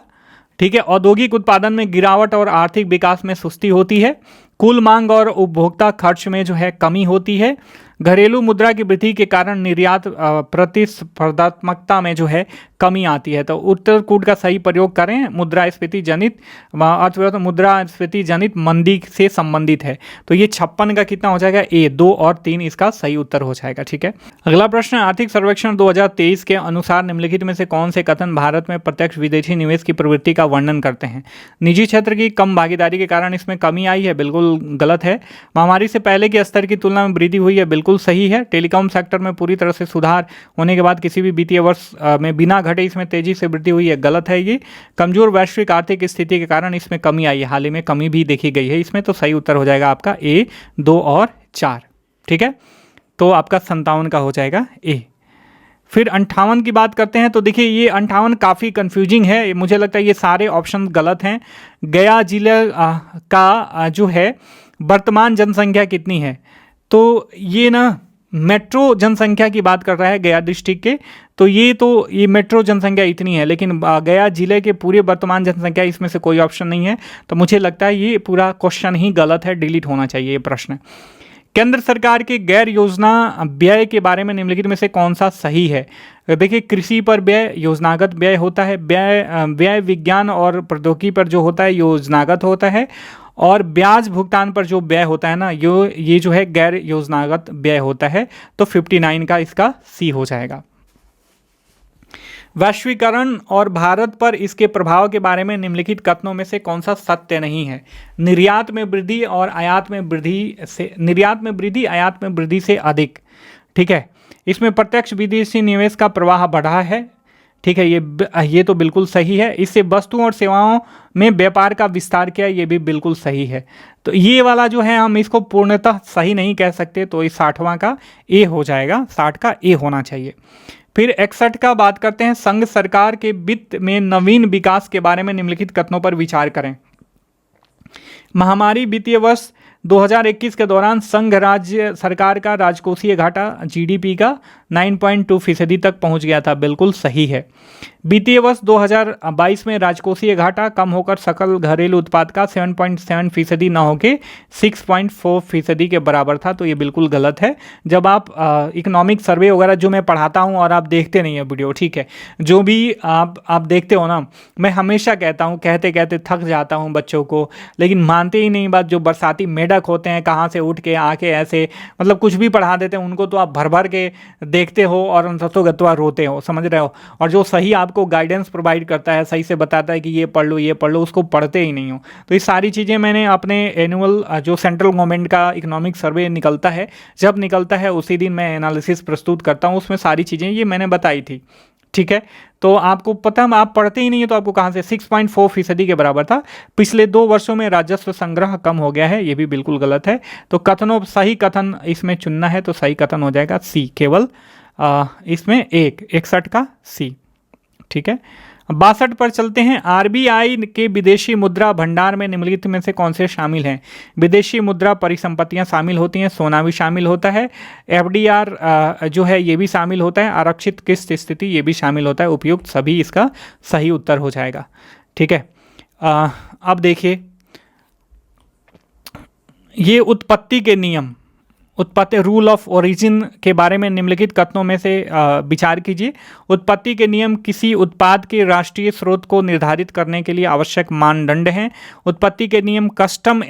ठीक है, औद्योगिक उत्पादन में गिरावट और आर्थिक विकास में सुस्ती होती है। कुल मांग और उपभोक्ता खर्च में जो है कमी होती है। घरेलू मुद्रा की वृद्धि के कारण निर्यात प्रतिस्पर्धात्मकता में जो है कमी आती है। तो उत्तर कूट का सही प्रयोग करें। मुद्रास्फीति जनित अर्थव्यवस्था मुद्रास्फीति जनित मंदी से संबंधित है। तो ये 56 का कितना हो जाएगा? ए। 2 और 3 इसका सही उत्तर हो जाएगा। ठीक है, अगला प्रश्न, आर्थिक सर्वेक्षण 2023 के अनुसार निम्नलिखित में से कौन से कथन भारत में प्रत्यक्ष विदेशी निवेश की प्रवृत्ति का वर्णन करते हैं? निजी क्षेत्र की कम भागीदारी के कारण इसमें कमी आई है। बिल्कुल गलत है। महामारी से पहले के स्तर की तुलना में वृद्धि हुई है। बिल्कुल सही है। टेलीकॉम सेक्टर में पूरी तरह से सुधार होने के बाद किसी भी वित्तीय वर्ष में बिना घटे इसमें तेजी से वृद्धि हुई है। गलत है ये। कमजोर वैश्विक आर्थिक स्थिति के कारण इसमें कमी आई है। हाल ही में कमी भी देखी गई है इसमें। तो सही उत्तर हो जाएगा आपका ए। 2 और 4। ठीक है, तो आपका 57 का हो जाएगा ए। फिर 58 की बात करते हैं। तो देखिए, ये 58 काफ़ी कंफ्यूजिंग है। मुझे लगता है ये सारे ऑप्शन गलत हैं। गया जिले का जो है वर्तमान जनसंख्या कितनी है? तो ये ना मेट्रो जनसंख्या की बात कर रहा है गया डिस्ट्रिक्ट के। तो ये मेट्रो जनसंख्या इतनी है, लेकिन गया जिले के पूरे वर्तमान जनसंख्या इसमें से कोई ऑप्शन नहीं है। तो मुझे लगता है ये पूरा क्वेश्चन ही गलत है, डिलीट होना चाहिए ये प्रश्न। केंद्र सरकार के गैर योजना व्यय के बारे में निम्नलिखित में से कौन सा सही है? देखिए, कृषि पर व्यय योजनागत व्यय होता है। व्यय विज्ञान और प्रौद्योगिकी पर जो होता है योजनागत होता है। और ब्याज भुगतान पर जो व्यय होता है ना, ये जो है गैर योजनागत व्यय होता है। तो 59 का इसका सी हो जाएगा। वैश्वीकरण और भारत पर इसके प्रभाव के बारे में निम्नलिखित कथनों में से कौन सा सत्य नहीं है? निर्यात में वृद्धि और आयात में वृद्धि से अधिक। ठीक है, इसमें प्रत्यक्ष विदेशी निवेश का प्रवाह बढ़ा है। ठीक है, ये तो बिल्कुल सही है। इससे वस्तुओं और सेवाओं में व्यापार का विस्तार किया, ये भी बिल्कुल सही है। तो ये वाला जो है हम इसको पूर्णतः सही नहीं कह सकते, तो इस 60वां का ए हो जाएगा, 60 का ए होना चाहिए। फिर 61 का बात करते हैं, संघ सरकार के वित्त में नवीन विकास के बारे में निम्नलिखित कथनों पर विचार करें। महामारी वित्तीय वर्ष 2021 के दौरान संघ राज्य सरकार का राजकोषीय घाटा जीडीपी का 9.2% तक पहुंच गया था, बिल्कुल सही है। वित्तीय वर्ष 2022 में राजकोषीय घाटा कम होकर सकल घरेलू उत्पाद का 7.7% न होकर 6.4% के बराबर था, तो ये बिल्कुल गलत है। जब आप इकोनॉमिक सर्वे वगैरह जो मैं पढ़ाता हूँ और आप देखते नहीं है वीडियो, ठीक है, जो भी आप देखते हो ना, मैं हमेशा कहता हूँ, कहते कहते थक जाता हूँ बच्चों को, लेकिन मानते ही नहीं बात। जो बरसाती मेढक होते हैं, कहाँ से उठ के आके ऐसे मतलब कुछ भी पढ़ा देते हैं, उनको तो आप भर भर के देखते हो और अंततः गत्वा रोते हो, समझ रहे हो। और जो सही आपको गाइडेंस प्रोवाइड करता है, सही से बताता है कि ये पढ़ लो ये पढ़ लो, उसको पढ़ते ही नहीं हो। तो ये सारी चीज़ें मैंने अपने एनुअल जो सेंट्रल गवर्नमेंट का इकोनॉमिक सर्वे निकलता है, जब निकलता है उसी दिन मैं एनालिसिस प्रस्तुत करता हूँ, उसमें सारी चीज़ें ये मैंने बताई थी, ठीक है। तो आपको पता, आप पढ़ते ही नहीं है तो आपको कहाँ से 6.4% के बराबर था। पिछले 2 वर्षों में राजस्व संग्रह कम हो गया है, ये भी बिल्कुल गलत है। तो कथनों, सही कथन इसमें चुनना है, तो सही कथन हो जाएगा सी, केवल इसमें 61 का सी, ठीक है। 62 पर चलते हैं। आरबीआई के विदेशी मुद्रा भंडार में निम्नलिखित में से कौन से शामिल हैं? विदेशी मुद्रा परिसंपत्तियां शामिल होती हैं, सोना भी शामिल होता है, एफडीआर जो है ये भी शामिल होता है, आरक्षित किस्त स्थिति ये भी शामिल होता है। उपयुक्त सभी इसका सही उत्तर हो जाएगा, ठीक है। अब देखिए, ये उत्पत्ति के नियम, उत्पत्ति रूल ऑफ ओरिजिन के बारे में निम्नलिखित कथनों में से विचार कीजिए। उत्पत्ति के नियम किसी उत्पाद के राष्ट्रीय स्रोत को निर्धारित करने के लिए आवश्यक मानदंड हैं। उत्पत्ति के नियम कस्टम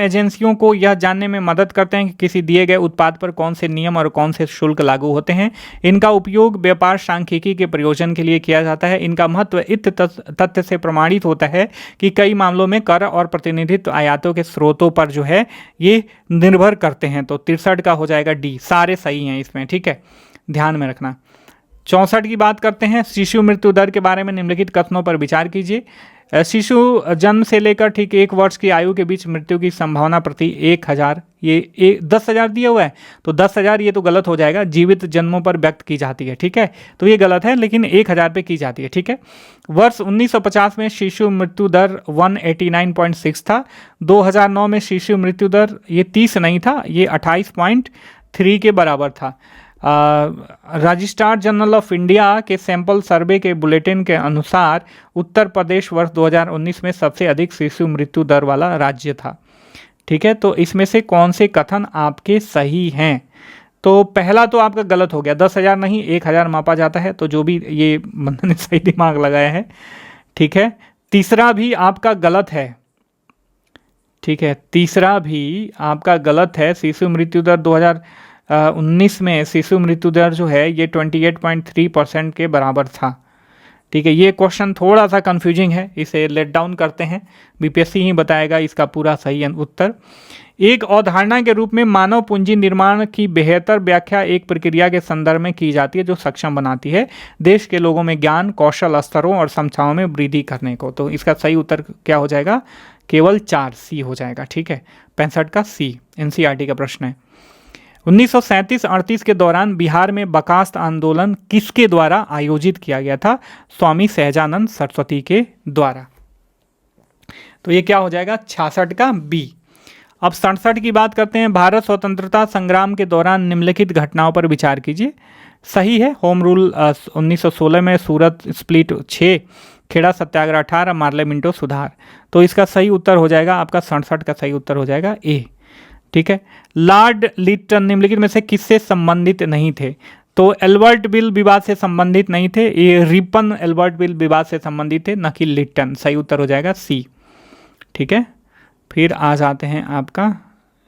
एजेंसियों को यह जानने में मदद करते हैं कि किसी दिए गए उत्पाद पर कौन से नियम और कौन से शुल्क लागू होते हैं। इनका उपयोग व्यापार सांख्यिकी के प्रयोजन के लिए किया जाता है। इनका महत्व इस तथ्य से प्रमाणित होता है कि कई मामलों में कर और प्रतिनिधित्व आयातों के स्रोतों पर जो है ये निर्भर करते हैं। तो 63 का हो जाएगा डी, सारे सही हैं इसमें, ठीक है, ध्यान में रखना। 64 की बात करते हैं। शिशु मृत्यु दर के बारे में निम्नलिखित कथनों पर विचार कीजिए। शिशु जन्म से लेकर ठीक 1 वर्ष की आयु के बीच मृत्यु की संभावना प्रति 1000, ये 10,000 दिया हुआ है, तो 10,000 ये तो गलत हो जाएगा। जीवित जन्मों पर व्यक्त की जाती है, ठीक है, तो ये गलत है, लेकिन 1000 पे की जाती है, ठीक है। वर्ष 1950 में शिशु मृत्यु दर 189.6 था। 2009 में शिशु मृत्यु दर ये 30 नहीं था, ये 28.3 के बराबर था। रजिस्ट्रार जनरल ऑफ इंडिया के सैंपल सर्वे के बुलेटिन के अनुसार उत्तर प्रदेश वर्ष 2019 में सबसे अधिक शिशु मृत्यु दर वाला राज्य था, ठीक है। तो इसमें से कौन से कथन आपके सही हैं? तो पहला तो आपका गलत हो गया, 10,000 नहीं 1000 मापा जाता है, तो जो भी ये बंदे ने सही दिमाग लगाया है, ठीक है। तीसरा भी आपका गलत है, ठीक है, तीसरा भी आपका गलत है। शिशु मृत्यु दर 2019 में शिशु मृत्यु दर जो है ये 28.3% के बराबर था, ठीक है। ये क्वेश्चन थोड़ा सा कंफ्यूजिंग है, इसे लेट डाउन करते हैं, बीपीएससी ही बताएगा इसका पूरा सही उत्तर। एक अवधारणा के रूप में मानव पूंजी निर्माण की बेहतर व्याख्या एक प्रक्रिया के संदर्भ में की जाती है जो सक्षम बनाती है देश के लोगों में ज्ञान, कौशल स्तरों और क्षमताओं में वृद्धि करने को। तो इसका सही उत्तर क्या हो जाएगा? केवल 4 सी हो जाएगा, ठीक है। 65 का सी, एनसीईआरटी का प्रश्न है। 1937-38 के दौरान बिहार में बर्खास्त आंदोलन किसके द्वारा आयोजित किया गया था? स्वामी सहजानंद सरस्वती के द्वारा। तो ये क्या हो जाएगा? 66 का बी। अब 67 की बात करते हैं। भारत स्वतंत्रता संग्राम के दौरान निम्नलिखित घटनाओं पर विचार कीजिए। सही है, होम रूल 1916 में, सूरत स्प्लिट 6, खेड़ा सत्याग्रह 18, मार्ले मिंटो सुधार। तो इसका सही उत्तर हो जाएगा आपका 67 का सही उत्तर हो जाएगा ए, ठीक है। लॉर्ड लिटन निम्नलिखित में से किससे संबंधित नहीं थे? तो एल्बर्ट बिल विवाद से संबंधित नहीं थे, ये रिपन एल्बर्ट बिल विवाद से संबंधित थे, न कि लिटन। सही उत्तर हो जाएगा सी, ठीक है। फिर आ जाते हैं आपका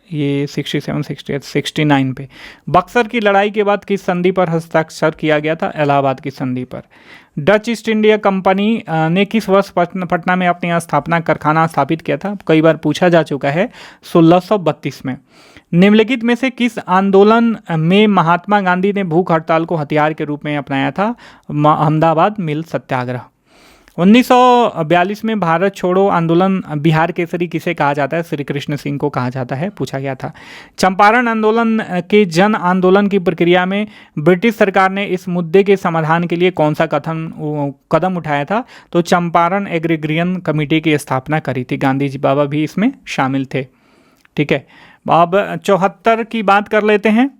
ये 67, 68, 69 पे। बक्सर की लड़ाई के बाद किस संधि पर हस्ताक्षर किया गया था? इलाहाबाद की संधि पर। डच ईस्ट इंडिया कंपनी ने किस वर्ष पटना में अपनी स्थापना कारखाना स्थापित किया था? कई बार पूछा जा चुका है, 1632 में। निम्नलिखित में से किस आंदोलन में महात्मा गांधी ने भूख हड़ताल को हथियार के रूप में अपनाया था? अहमदाबाद मिल सत्याग्रह। 1942 में भारत छोड़ो आंदोलन बिहार केसरी किसे कहा जाता है? श्री कृष्ण सिंह को कहा जाता है, पूछा गया था। चंपारण आंदोलन के जन आंदोलन की प्रक्रिया में ब्रिटिश सरकार ने इस मुद्दे के समाधान के लिए कौन सा कदम उठाया था? तो चंपारण एग्रीग्रियन कमेटी की स्थापना करी थी। गांधी जी बाबा भी इसमें शामिल थे। ठीक है, अब 74 की बात कर लेते हैं।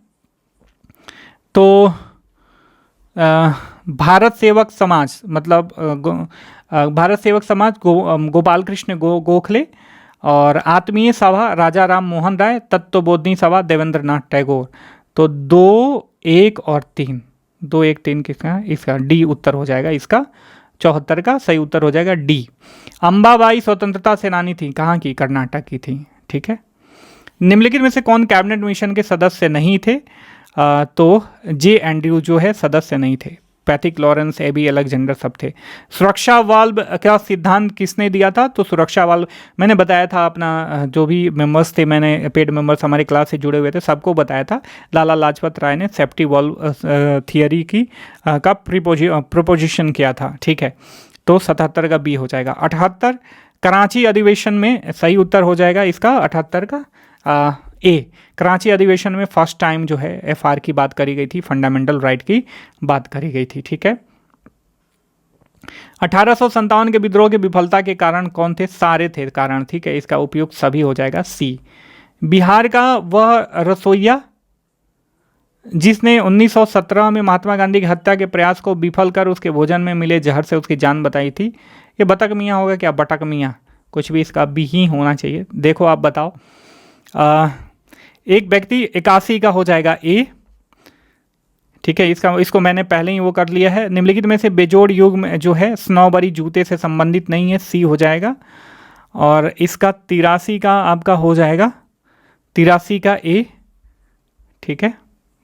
तो भारत सेवक समाज मतलब भारत सेवक समाज गोपाल कृष्ण गोखले, और आत्मीय सभा राजा राम मोहन राय, तत्वबोधिनी सभा देवेंद्र नाथ टैगोर। तो 2, 1 और 3, 2, 1, 3 किसका? इसका डी उत्तर हो जाएगा। इसका 74 का सही उत्तर हो जाएगा डी। अंबाबाई स्वतंत्रता सेनानी थी, कहाँ की? कर्नाटक की थी। ठीक है, निम्नलिखित में से कौन कैबिनेट मिशन के सदस्य नहीं थे? तो जे एंड्रयू जो है सदस्य नहीं थे। पैथिक लॉरेंस, एबी अलेक्जेंडर सब थे। सुरक्षा वाल्व का सिद्धांत किसने दिया था? तो सुरक्षा वाल्व मैंने बताया था, अपना जो भी मेंबर्स थे, मैंने पेड मेंबर्स हमारे क्लास से जुड़े हुए थे, सबको बताया था। लाला लाजपत राय ने सेफ्टी वाल्व थियरी की का प्रोपोजिशन किया था। ठीक है, तो 77 का बी हो जाएगा। 78 कराची अधिवेशन में सही उत्तर हो जाएगा इसका 78 का ए। कराची अधिवेशन में फर्स्ट टाइम जो है एफआर की बात करी गई थी, फंडामेंटल राइट की बात करी गई थी। ठीक है, 1857 के विद्रोह की विफलता के कारण कौन थे? सारे थे कारण। ठीक है, इसका उपयोग सभी हो जाएगा सी। बिहार का वह रसोइया जिसने 1917 में महात्मा गांधी की हत्या के प्रयास को विफल कर उसके भोजन में मिले जहर से उसकी जान बताई थी, ये बटक मियाँ होगा क्या? बटक मियाँ, कुछ भी इसका बी ही होना चाहिए। देखो आप बताओ। एक व्यक्ति 81 का हो जाएगा ए। ठीक है, इसको मैंने पहले ही वो कर लिया है। निम्नलिखित में से बेजोड़ युग में जो है स्नोबरी जूते से संबंधित नहीं है, सी हो जाएगा। और इसका 83 का आपका हो जाएगा 83 का ए। ठीक है,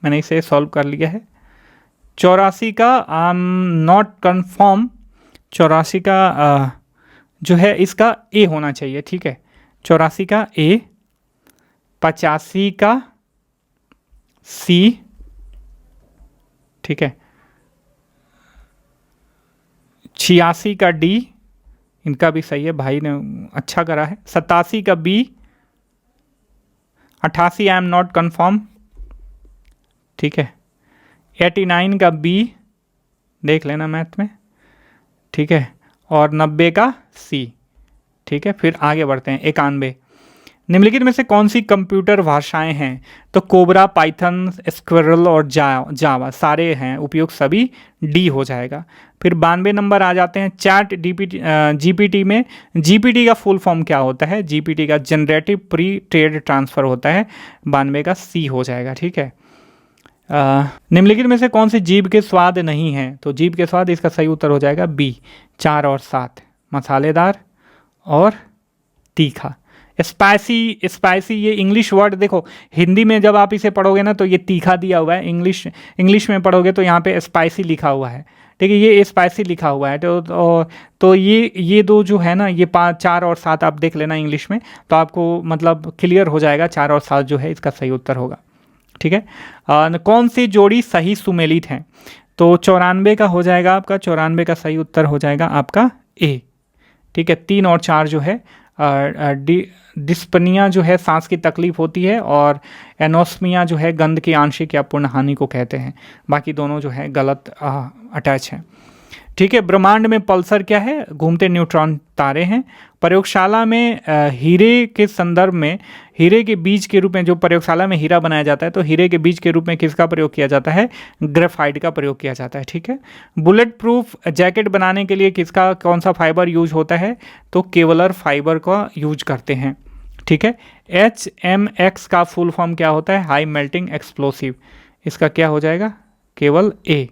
मैंने इसे सॉल्व कर लिया है। 84 का आई एम नॉट कन्फर्म, 84 का जो है इसका ए होना चाहिए। ठीक है, 84 का ए, 85 का सी। ठीक है, 86 का डी, इनका भी सही है, भाई ने अच्छा करा है। 87 का B, 88 I am not confirm. ठीक है, 89 का बी, देख लेना मैथ में। ठीक है, और 90 का सी। ठीक है, फिर आगे बढ़ते हैं। 91 निम्नलिखित में से कौन सी कंप्यूटर भाषाएं हैं? तो कोबरा, पाइथन, स्क्विरल और जावा सारे हैं, उपयोग सभी डी हो जाएगा। फिर 92 नंबर आ जाते हैं चैट जीपीटी में। जीपीटी का फुल फॉर्म क्या होता है? जीपीटी का जनरेटिव प्री ट्रेड ट्रांसफ़र होता है, 92 का सी हो जाएगा। ठीक है, निम्नलिखित में से कौन सी जीभ के स्वाद नहीं है? तो जीभ के स्वाद, इसका सही उत्तर हो जाएगा बी, 4 और 7, मसालेदार और तीखा। स्पाइसी ये इंग्लिश वर्ड, देखो हिंदी में जब आप इसे पढ़ोगे ना तो ये तीखा दिया हुआ है, इंग्लिश में पढ़ोगे तो यहाँ पे स्पाइसी लिखा हुआ है। ठीक है, ये स्पाइसी लिखा हुआ है। तो ये दो जो है ना, ये 5, 4 और 7 आप देख लेना इंग्लिश में, तो आपको मतलब क्लियर हो जाएगा। 4 और 7 जो है इसका सही उत्तर होगा। ठीक है, कौन सी जोड़ी सही सुमेलित है? तो 94 का हो जाएगा आपका, 94 का सही उत्तर हो जाएगा आपका ए। ठीक है, 3 और 4 जो है डिस्पनिया जो है सांस की तकलीफ होती है, और एनोस्मिया जो है गंध की आंशिक या पूर्ण हानि को कहते हैं। बाकी दोनों जो है गलत अटैच हैं। ठीक है, ब्रह्मांड में पल्सर क्या है? घूमते न्यूट्रॉन तारे हैं। प्रयोगशाला में हीरे के संदर्भ में हीरे के बीज के रूप में, जो प्रयोगशाला में हीरा बनाया जाता है तो हीरे के बीज के रूप में किसका प्रयोग किया जाता है? ग्रेफाइट का प्रयोग किया जाता है। ठीक है, बुलेट प्रूफ जैकेट बनाने के लिए किसका कौन सा फाइबर यूज होता है? तो केवलर फाइबर का यूज करते हैं। ठीक है, HMX का फुल फॉर्म क्या होता है? हाई मेल्टिंग एक्सप्लोसिव, इसका क्या हो जाएगा? केवल ए।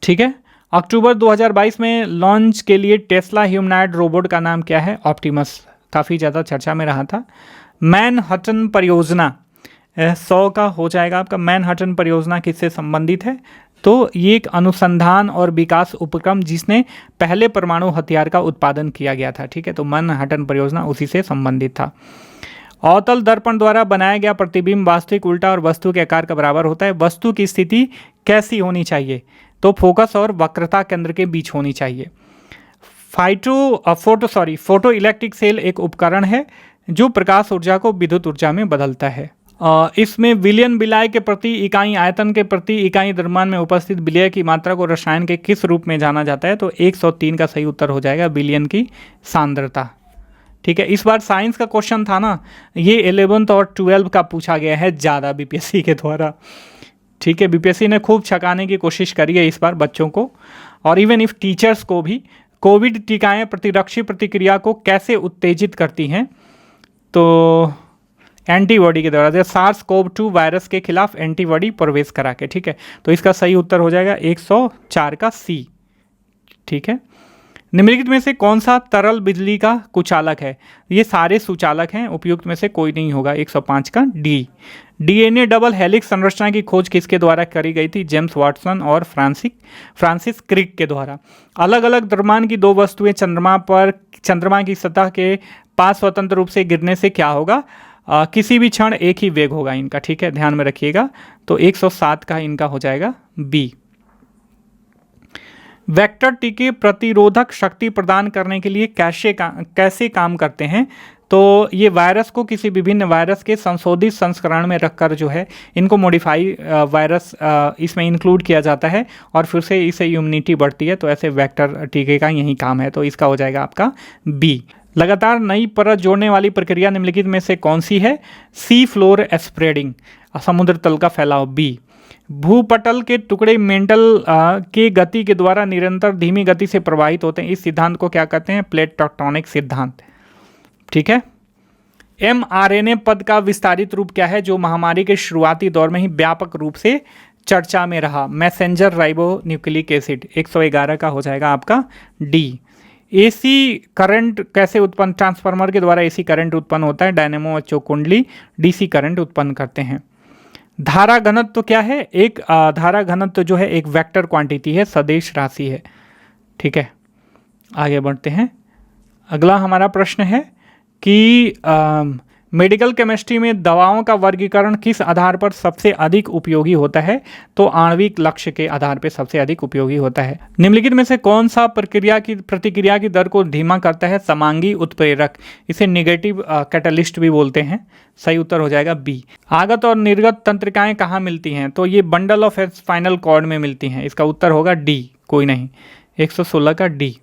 ठीक है, अक्टूबर 2022 में लॉन्च के लिए टेस्ला ह्यूमनॉइड रोबोट का नाम क्या है? ऑप्टिमस काफ़ी ज़्यादा चर्चा में रहा था। मैनहट्टन परियोजना 100 का हो जाएगा आपका। मैनहट्टन परियोजना किससे संबंधित है? तो ये एक अनुसंधान और विकास उपक्रम जिसने पहले परमाणु हथियार का उत्पादन किया गया था, ठीक है। तो मैनहट्टन परियोजना उसी से संबंधित था। अवतल दर्पण द्वारा बनाया गया प्रतिबिंब वास्तविक, उल्टा और वस्तु के आकार का बराबर होता है। वस्तु की स्थिति कैसी होनी चाहिए? तो फोकस और वक्रता केंद्र के बीच होनी चाहिए। फोटो इलेक्ट्रिक सेल एक उपकरण है जो प्रकाश ऊर्जा को विद्युत ऊर्जा में बदलता है। इसमें विलयन विलाय के प्रति इकाई आयतन के प्रति इकाई द्रव्यमान में उपस्थित विलय की मात्रा को रसायन के किस रूप में जाना जाता है? तो 103 का सही उत्तर हो जाएगा विलयन की सांद्रता, ठीक है। इस बार साइंस का क्वेश्चन था ना, ये 11th और 12 का पूछा गया है ज़्यादा बीपीएससी के द्वारा, ठीक है। बीपीएससी ने खूब छकाने की कोशिश करी है इस बार बच्चों को, और इवन इफ टीचर्स को भी। कोविड टीकाएं प्रतिरक्षी प्रतिक्रिया को कैसे उत्तेजित करती हैं? तो एंटीबॉडी के द्वारा, SARS-CoV-2 वायरस के खिलाफ एंटीबॉडी प्रवेश करा के, ठीक है। तो इसका सही उत्तर हो जाएगा 104 का सी, ठीक है। निम्नलिखित में से कौन सा तरल बिजली का कुचालक है? ये सारे सुचालक हैं, उपयुक्त में से कोई नहीं होगा। 105 का डी। डीएनए डबल हेलिक्स संरचना की खोज किसके द्वारा करी गई थी? जेम्स वाटसन और फ्रांसिस क्रिक के द्वारा। अलग अलग द्रव्यमान की दो वस्तुएं चंद्रमा की सतह के पास स्वतंत्र रूप से गिरने से क्या होगा? किसी भी क्षण एक ही वेग होगा इनका, ठीक है, ध्यान में रखिएगा। तो 107 का इनका हो जाएगा बी। वेक्टर टीके प्रतिरोधक शक्ति प्रदान करने के लिए कैसे काम करते हैं? तो ये वायरस को किसी विभिन्न वायरस के संशोधित संस्करण में रखकर जो है इनको मॉडिफाई वायरस इसमें इंक्लूड किया जाता है और फिर से इससे इम्यूनिटी बढ़ती है। तो ऐसे वेक्टर टीके का यही काम है। तो इसका हो जाएगा आपका बी। लगातार नई परत जोड़ने वाली प्रक्रिया निम्नलिखित में से कौन सी है? सी फ्लोर स्प्रेडिंग, समुद्र तल का फैलाव, बी। भूपटल के टुकड़े मेंटल के गति के द्वारा निरंतर धीमी गति से प्रवाहित होते हैं। इस सिद्धांत को क्या कहते हैं? प्लेट टेक्टोनिक सिद्धांत, ठीक है। mRNA पद का विस्तारित रूप क्या है जो महामारी के शुरुआती दौर में ही व्यापक रूप से चर्चा में रहा? Messenger ribo nucleic acid. 111 का हो जाएगा आपका डी। एसी करंट कैसे उत्पन्न? ट्रांसफार्मर के द्वारा एसी करंट उत्पन्न होता है। डायनेमो और चौकुंडली डीसी करंट उत्पन्न करते हैं। धारा घनत्व तो क्या है? एक धारा घनत्व जो है एक वेक्टर क्वांटिटी है, सदिश राशि है, ठीक है। आगे बढ़ते हैं। अगला हमारा प्रश्न है कि मेडिकल केमिस्ट्री में दवाओं का वर्गीकरण किस आधार पर सबसे अधिक उपयोगी होता है? तो आणविक लक्ष्य के आधार पर सबसे अधिक उपयोगी होता है। निम्नलिखित में से कौन सा प्रतिक्रिया की दर को धीमा करता है? समांगी उत्प्रेरक, इसे नेगेटिव कैटलिस्ट भी बोलते हैं। सही उत्तर हो जाएगा बी। आगत और निर्गत तंत्रिकाएं कहाँ मिलती हैं? तो ये बंडल ऑफ स्पाइनल कॉर्ड में मिलती हैं। इसका उत्तर होगा डी, कोई नहीं। 116 का डी।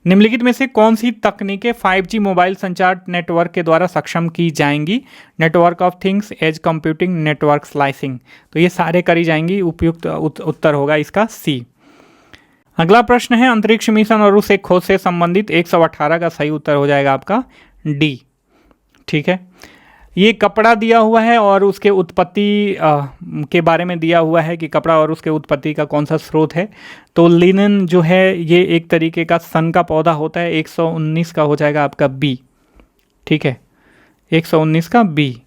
निम्नलिखित में से कौन सी तकनीकें 5G मोबाइल संचार नेटवर्क के द्वारा सक्षम की जाएंगी? Network of things, edge computing, network slicing. तो ये सारे करी जाएंगी। उपयुक्त उत्तर होगा इसका सी। अगला प्रश्न है अंतरिक्ष मिशन और उस खोज से संबंधित। 118 का सही उत्तर हो जाएगा आपका डी, ठीक है। ये कपड़ा दिया हुआ है और उसके उत्पत्ति के बारे में दिया हुआ है कि कपड़ा और उसके उत्पत्ति का कौन सा स्रोत है। तो लिनन जो है ये एक तरीके का सन का पौधा होता है। 119 का हो जाएगा आपका बी, ठीक है। 119 का बी।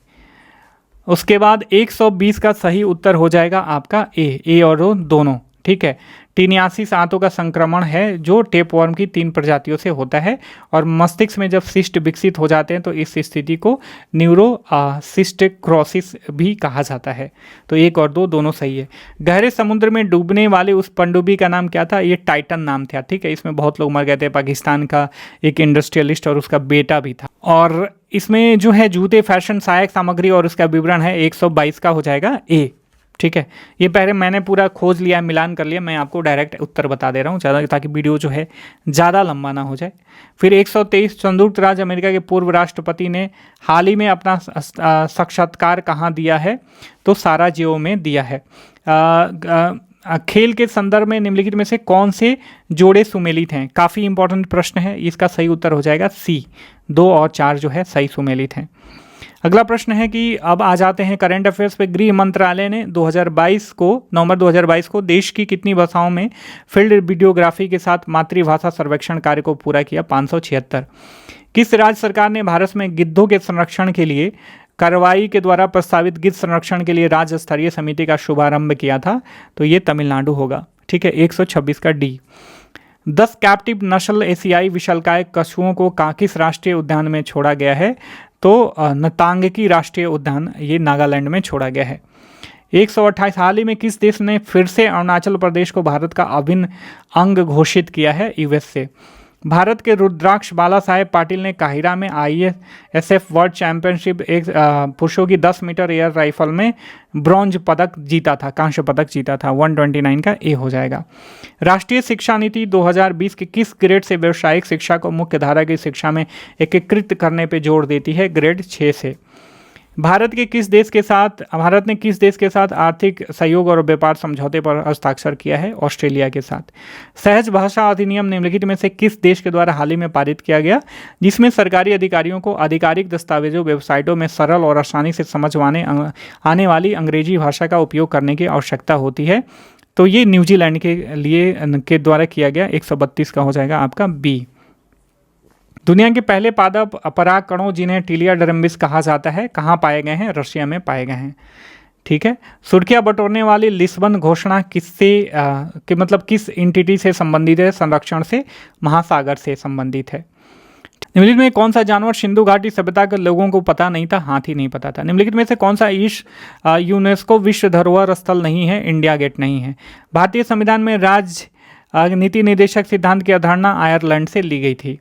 उसके बाद 120 का सही उत्तर हो जाएगा आपका ए और ओ दोनों, ठीक है। टीनियासी सांतों का संक्रमण है जो टेपवर्म की 3 प्रजातियों से होता है और मस्तिष्क में जब सिस्ट विकसित हो जाते हैं तो इस स्थिति को न्यूरोसिस्टिक्रोसिस भी कहा जाता है। तो 1 और 2 दोनों सही है। गहरे समुद्र में डूबने वाले उस पनडुब्बी का नाम क्या था? ये टाइटन नाम था, ठीक है। इसमें बहुत लोग मर गए थे। पाकिस्तान का एक इंडस्ट्रियलिस्ट और उसका बेटा भी था। और इसमें जो है जूते, फैशन, सहायक सामग्री और उसका विवरण है। 122 का हो जाएगा ए, ठीक है। ये पहले मैंने पूरा खोज लिया, मिलान कर लिया, मैं आपको डायरेक्ट उत्तर बता दे रहा हूँ ज़्यादा, ताकि वीडियो जो है ज़्यादा लंबा ना हो जाए। फिर 123 संयुक्त राज्य अमेरिका के पूर्व राष्ट्रपति ने हाल ही में अपना साक्षात्कार कहाँ दिया है? तो साराजेवो में दिया है। खेल के संदर्भ में निम्नलिखित में से कौन से जोड़े सुमेलित हैं? काफ़ी इंपॉर्टेंट प्रश्न है। इसका सही उत्तर हो जाएगा सी। 2 और 4 जो है सही सुमेलित हैं। अगला प्रश्न है कि अब आ जाते हैं करंट अफेयर्स पे। गृह मंत्रालय ने नवंबर 2022 को देश की कितनी भाषाओं में फील्ड वीडियोग्राफी के साथ मातृभाषा सर्वेक्षण कार्य को पूरा किया? 576। किस राज्य सरकार ने भारत में गिद्धों के संरक्षण के लिए कार्रवाई के द्वारा प्रस्तावित गिद्ध संरक्षण के लिए राज्य स्तरीय समिति का शुभारंभ किया था? तो ये तमिलनाडु होगा। ठीक है, 126 का डी। 10 कैप्टिव नस्ल एशियाई विशालकाय कछुओं को किस राष्ट्रीय उद्यान में छोड़ा गया है? तो नतांगकी राष्ट्रीय उद्यान, ये नागालैंड में छोड़ा गया है। 128 हाल ही में किस देश ने फिर से अरुणाचल प्रदेश को भारत का अभिन्न अंग घोषित किया है? यूएसए। भारत के रुद्राक्ष बाला साहेब पाटिल ने काहिरा में ISF वर्ल्ड चैंपियनशिप पुरुषों की 10 मीटर एयर राइफल में ब्रॉन्ज पदक जीता था, कांस्य पदक जीता था। 129 का ए हो जाएगा। राष्ट्रीय शिक्षा नीति 2020 के किस ग्रेड से व्यावसायिक शिक्षा को मुख्य धारा की शिक्षा में एकीकृत करने पर जोर देती है? ग्रेड 6 से। भारत ने किस देश के साथ आर्थिक सहयोग और व्यापार समझौते पर हस्ताक्षर किया है? ऑस्ट्रेलिया के साथ। सहज भाषा अधिनियम निम्नलिखित में से किस देश के द्वारा हाल ही में पारित किया गया, जिसमें सरकारी अधिकारियों को आधिकारिक दस्तावेजों, वेबसाइटों में सरल और आसानी से समझ आने वाली अंग्रेजी भाषा का उपयोग करने की आवश्यकता होती है? तो ये न्यूजीलैंड के द्वारा किया गया। 132 का हो जाएगा आपका बी। दुनिया के पहले पादप पराग कणों जिन्हें टीलिया डरम्बिस कहा जाता है, कहाँ पाए गए हैं? रशिया में पाए गए हैं। ठीक है। सुर्खियां बटोरने वाली लिस्बन घोषणा किस एंटिटी से संबंधित है? संरक्षण से, महासागर से संबंधित है। निम्नलिखित में कौन सा जानवर सिंधु घाटी सभ्यता के लोगों को पता नहीं था? हाथी नहीं पता था। निम्नलिखित में से कौन सा यूनेस्को विश्व धरोहर स्थल नहीं है? इंडिया गेट नहीं है। भारतीय संविधान में राज्य नीति निर्देशक सिद्धांत की अवधारणा आयरलैंड से ली गई थी।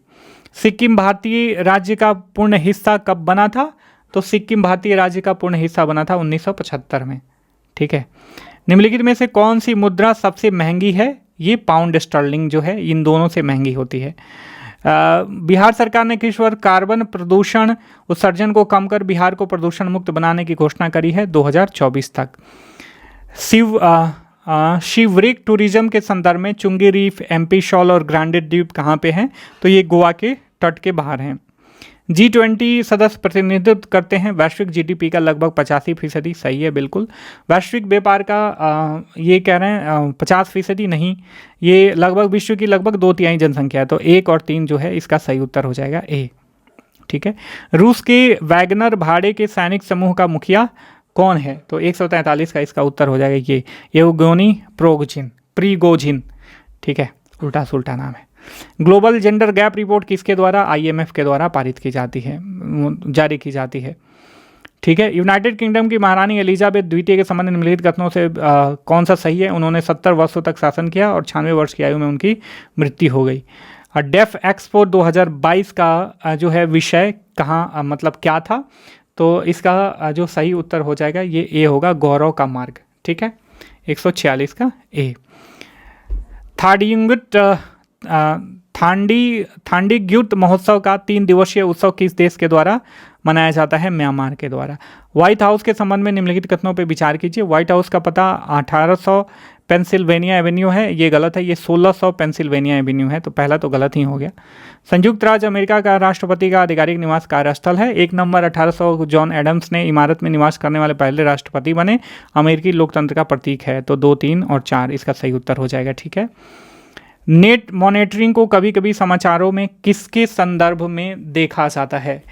सिक्किम भारतीय राज्य का पूर्ण हिस्सा कब बना था? तो सिक्किम भारतीय राज्य का पूर्ण हिस्सा बना था 1975 में। ठीक है। निम्नलिखित में से कौन सी मुद्रा सबसे महंगी है? ये पाउंड स्टर्लिंग जो है, इन दोनों से महंगी होती है। बिहार सरकार ने किस वर्ष कार्बन प्रदूषण उत्सर्जन को कम कर बिहार को प्रदूषण मुक्त बनाने की घोषणा करी है? 2024 तक। शिवरिक टूरिज्म के संदर्भ में चुंगी रीफ, एमपी शॉल और ग्रांडेड द्वीप कहाँ पे हैं? तो ये गोवा के तट के बाहर हैं। G20 सदस्य प्रतिनिधित्व करते हैं वैश्विक जीडीपी का लगभग 85%। सही है, बिल्कुल। वैश्विक व्यापार का ये कह रहे हैं 50% नहीं, ये लगभग विश्व की लगभग 2/3 जनसंख्या है। तो 1 और 3 जो है इसका सही उत्तर हो जाएगा ए। ठीक है। रूस के वैगनर भाड़े के सैनिक समूह का मुखिया कौन है? तो 143 का इसका उत्तर हो जाएगा ये येवगेनी प्रिगोजिन। ठीक है, उल्टा सुल्टा नाम है। ग्लोबल जेंडर गैप रिपोर्ट किसके द्वारा? IMF के द्वारा जारी की जाती है। ठीक है। यूनाइटेड किंगडम की महारानी एलिजाबेथ द्वितीय के संबंध में निम्नलिखित कथनों से कौन सा सही है? उन्होंने 70 वर्षों तक शासन किया और 96 वर्ष की आयु में उनकी मृत्यु हो गई। डेफ एक्सपो 2022 का जो है विषय कहाँ क्या था? तो इसका जो सही उत्तर हो जाएगा ये ए होगा, गौरव का मार्ग। ठीक है, 146 का ए। थांडीग्युत महोत्सव का 3 दिवसीय उत्सव किस देश के द्वारा मनाया जाता है? म्यांमार के द्वारा। व्हाइट हाउस के संबंध में निम्नलिखित कथनों पर विचार कीजिए। व्हाइट हाउस का पता 1800 पेंसिल्वेनिया एवेन्यू है, ये गलत है। ये 1600 पेंसिल्वेनिया एवेन्यू है, तो पहला तो गलत ही हो गया। संयुक्त राज्य अमेरिका का राष्ट्रपति का आधिकारिक निवास कार्यस्थल है। 1 नवंबर 1800 जॉन एडम्स ने इमारत में निवास करने वाले पहले राष्ट्रपति बने। अमेरिकी लोकतंत्र का प्रतीक है। तो 2, 3 और 4 इसका सही उत्तर हो जाएगा। ठीक है। नेट मॉनिटरिंग को कभी कभी समाचारों में किसके संदर्भ में देखा जाता है?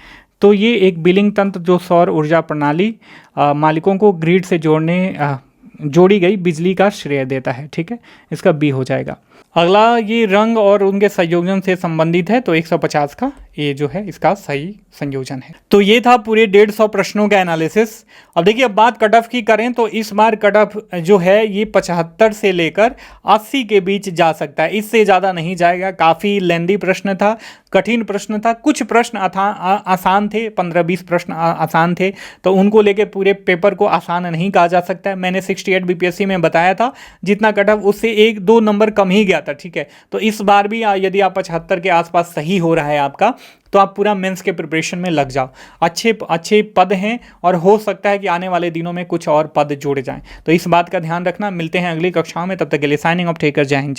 तो ये एक बिलिंग तंत्र जो सौर ऊर्जा प्रणाली मालिकों को ग्रिड से जोड़ी गई बिजली का श्रेय देता है। ठीक है, इसका बी हो जाएगा। अगला ये रंग और उनके संयोजन से संबंधित है, तो 150 का ये जो है इसका सही संयोजन है। तो ये था पूरे 150 प्रश्नों का एनालिसिस। अब देखिए, अब बात कट ऑफ की करें तो इस बार कट ऑफ जो है ये 75 से लेकर 80 के बीच जा सकता है, इससे ज़्यादा नहीं जाएगा। काफ़ी लेंदी प्रश्न था, कठिन प्रश्न था। कुछ प्रश्न आसान थे, 15-20 प्रश्न आसान थे, तो उनको लेके पूरे पेपर को आसान नहीं कहा जा सकता है। मैंने 68 बीपीएससी में बताया था, जितना कट ऑफ उससे 1-2 नंबर कम ही गया था। ठीक है, तो इस बार भी यदि आप 75 के आसपास सही हो रहा है आपका, तो आप पूरा मेंस के प्रिपरेशन में लग जाओ। अच्छे पद हैं और हो सकता है कि आने वाले दिनों में कुछ और पद जोड़े जाएं, तो इस बात का ध्यान रखना। मिलते हैं अगली कक्षाओं में, तब तक के लिए साइनिंग ऑफ, टेक केयर, जय हिंद।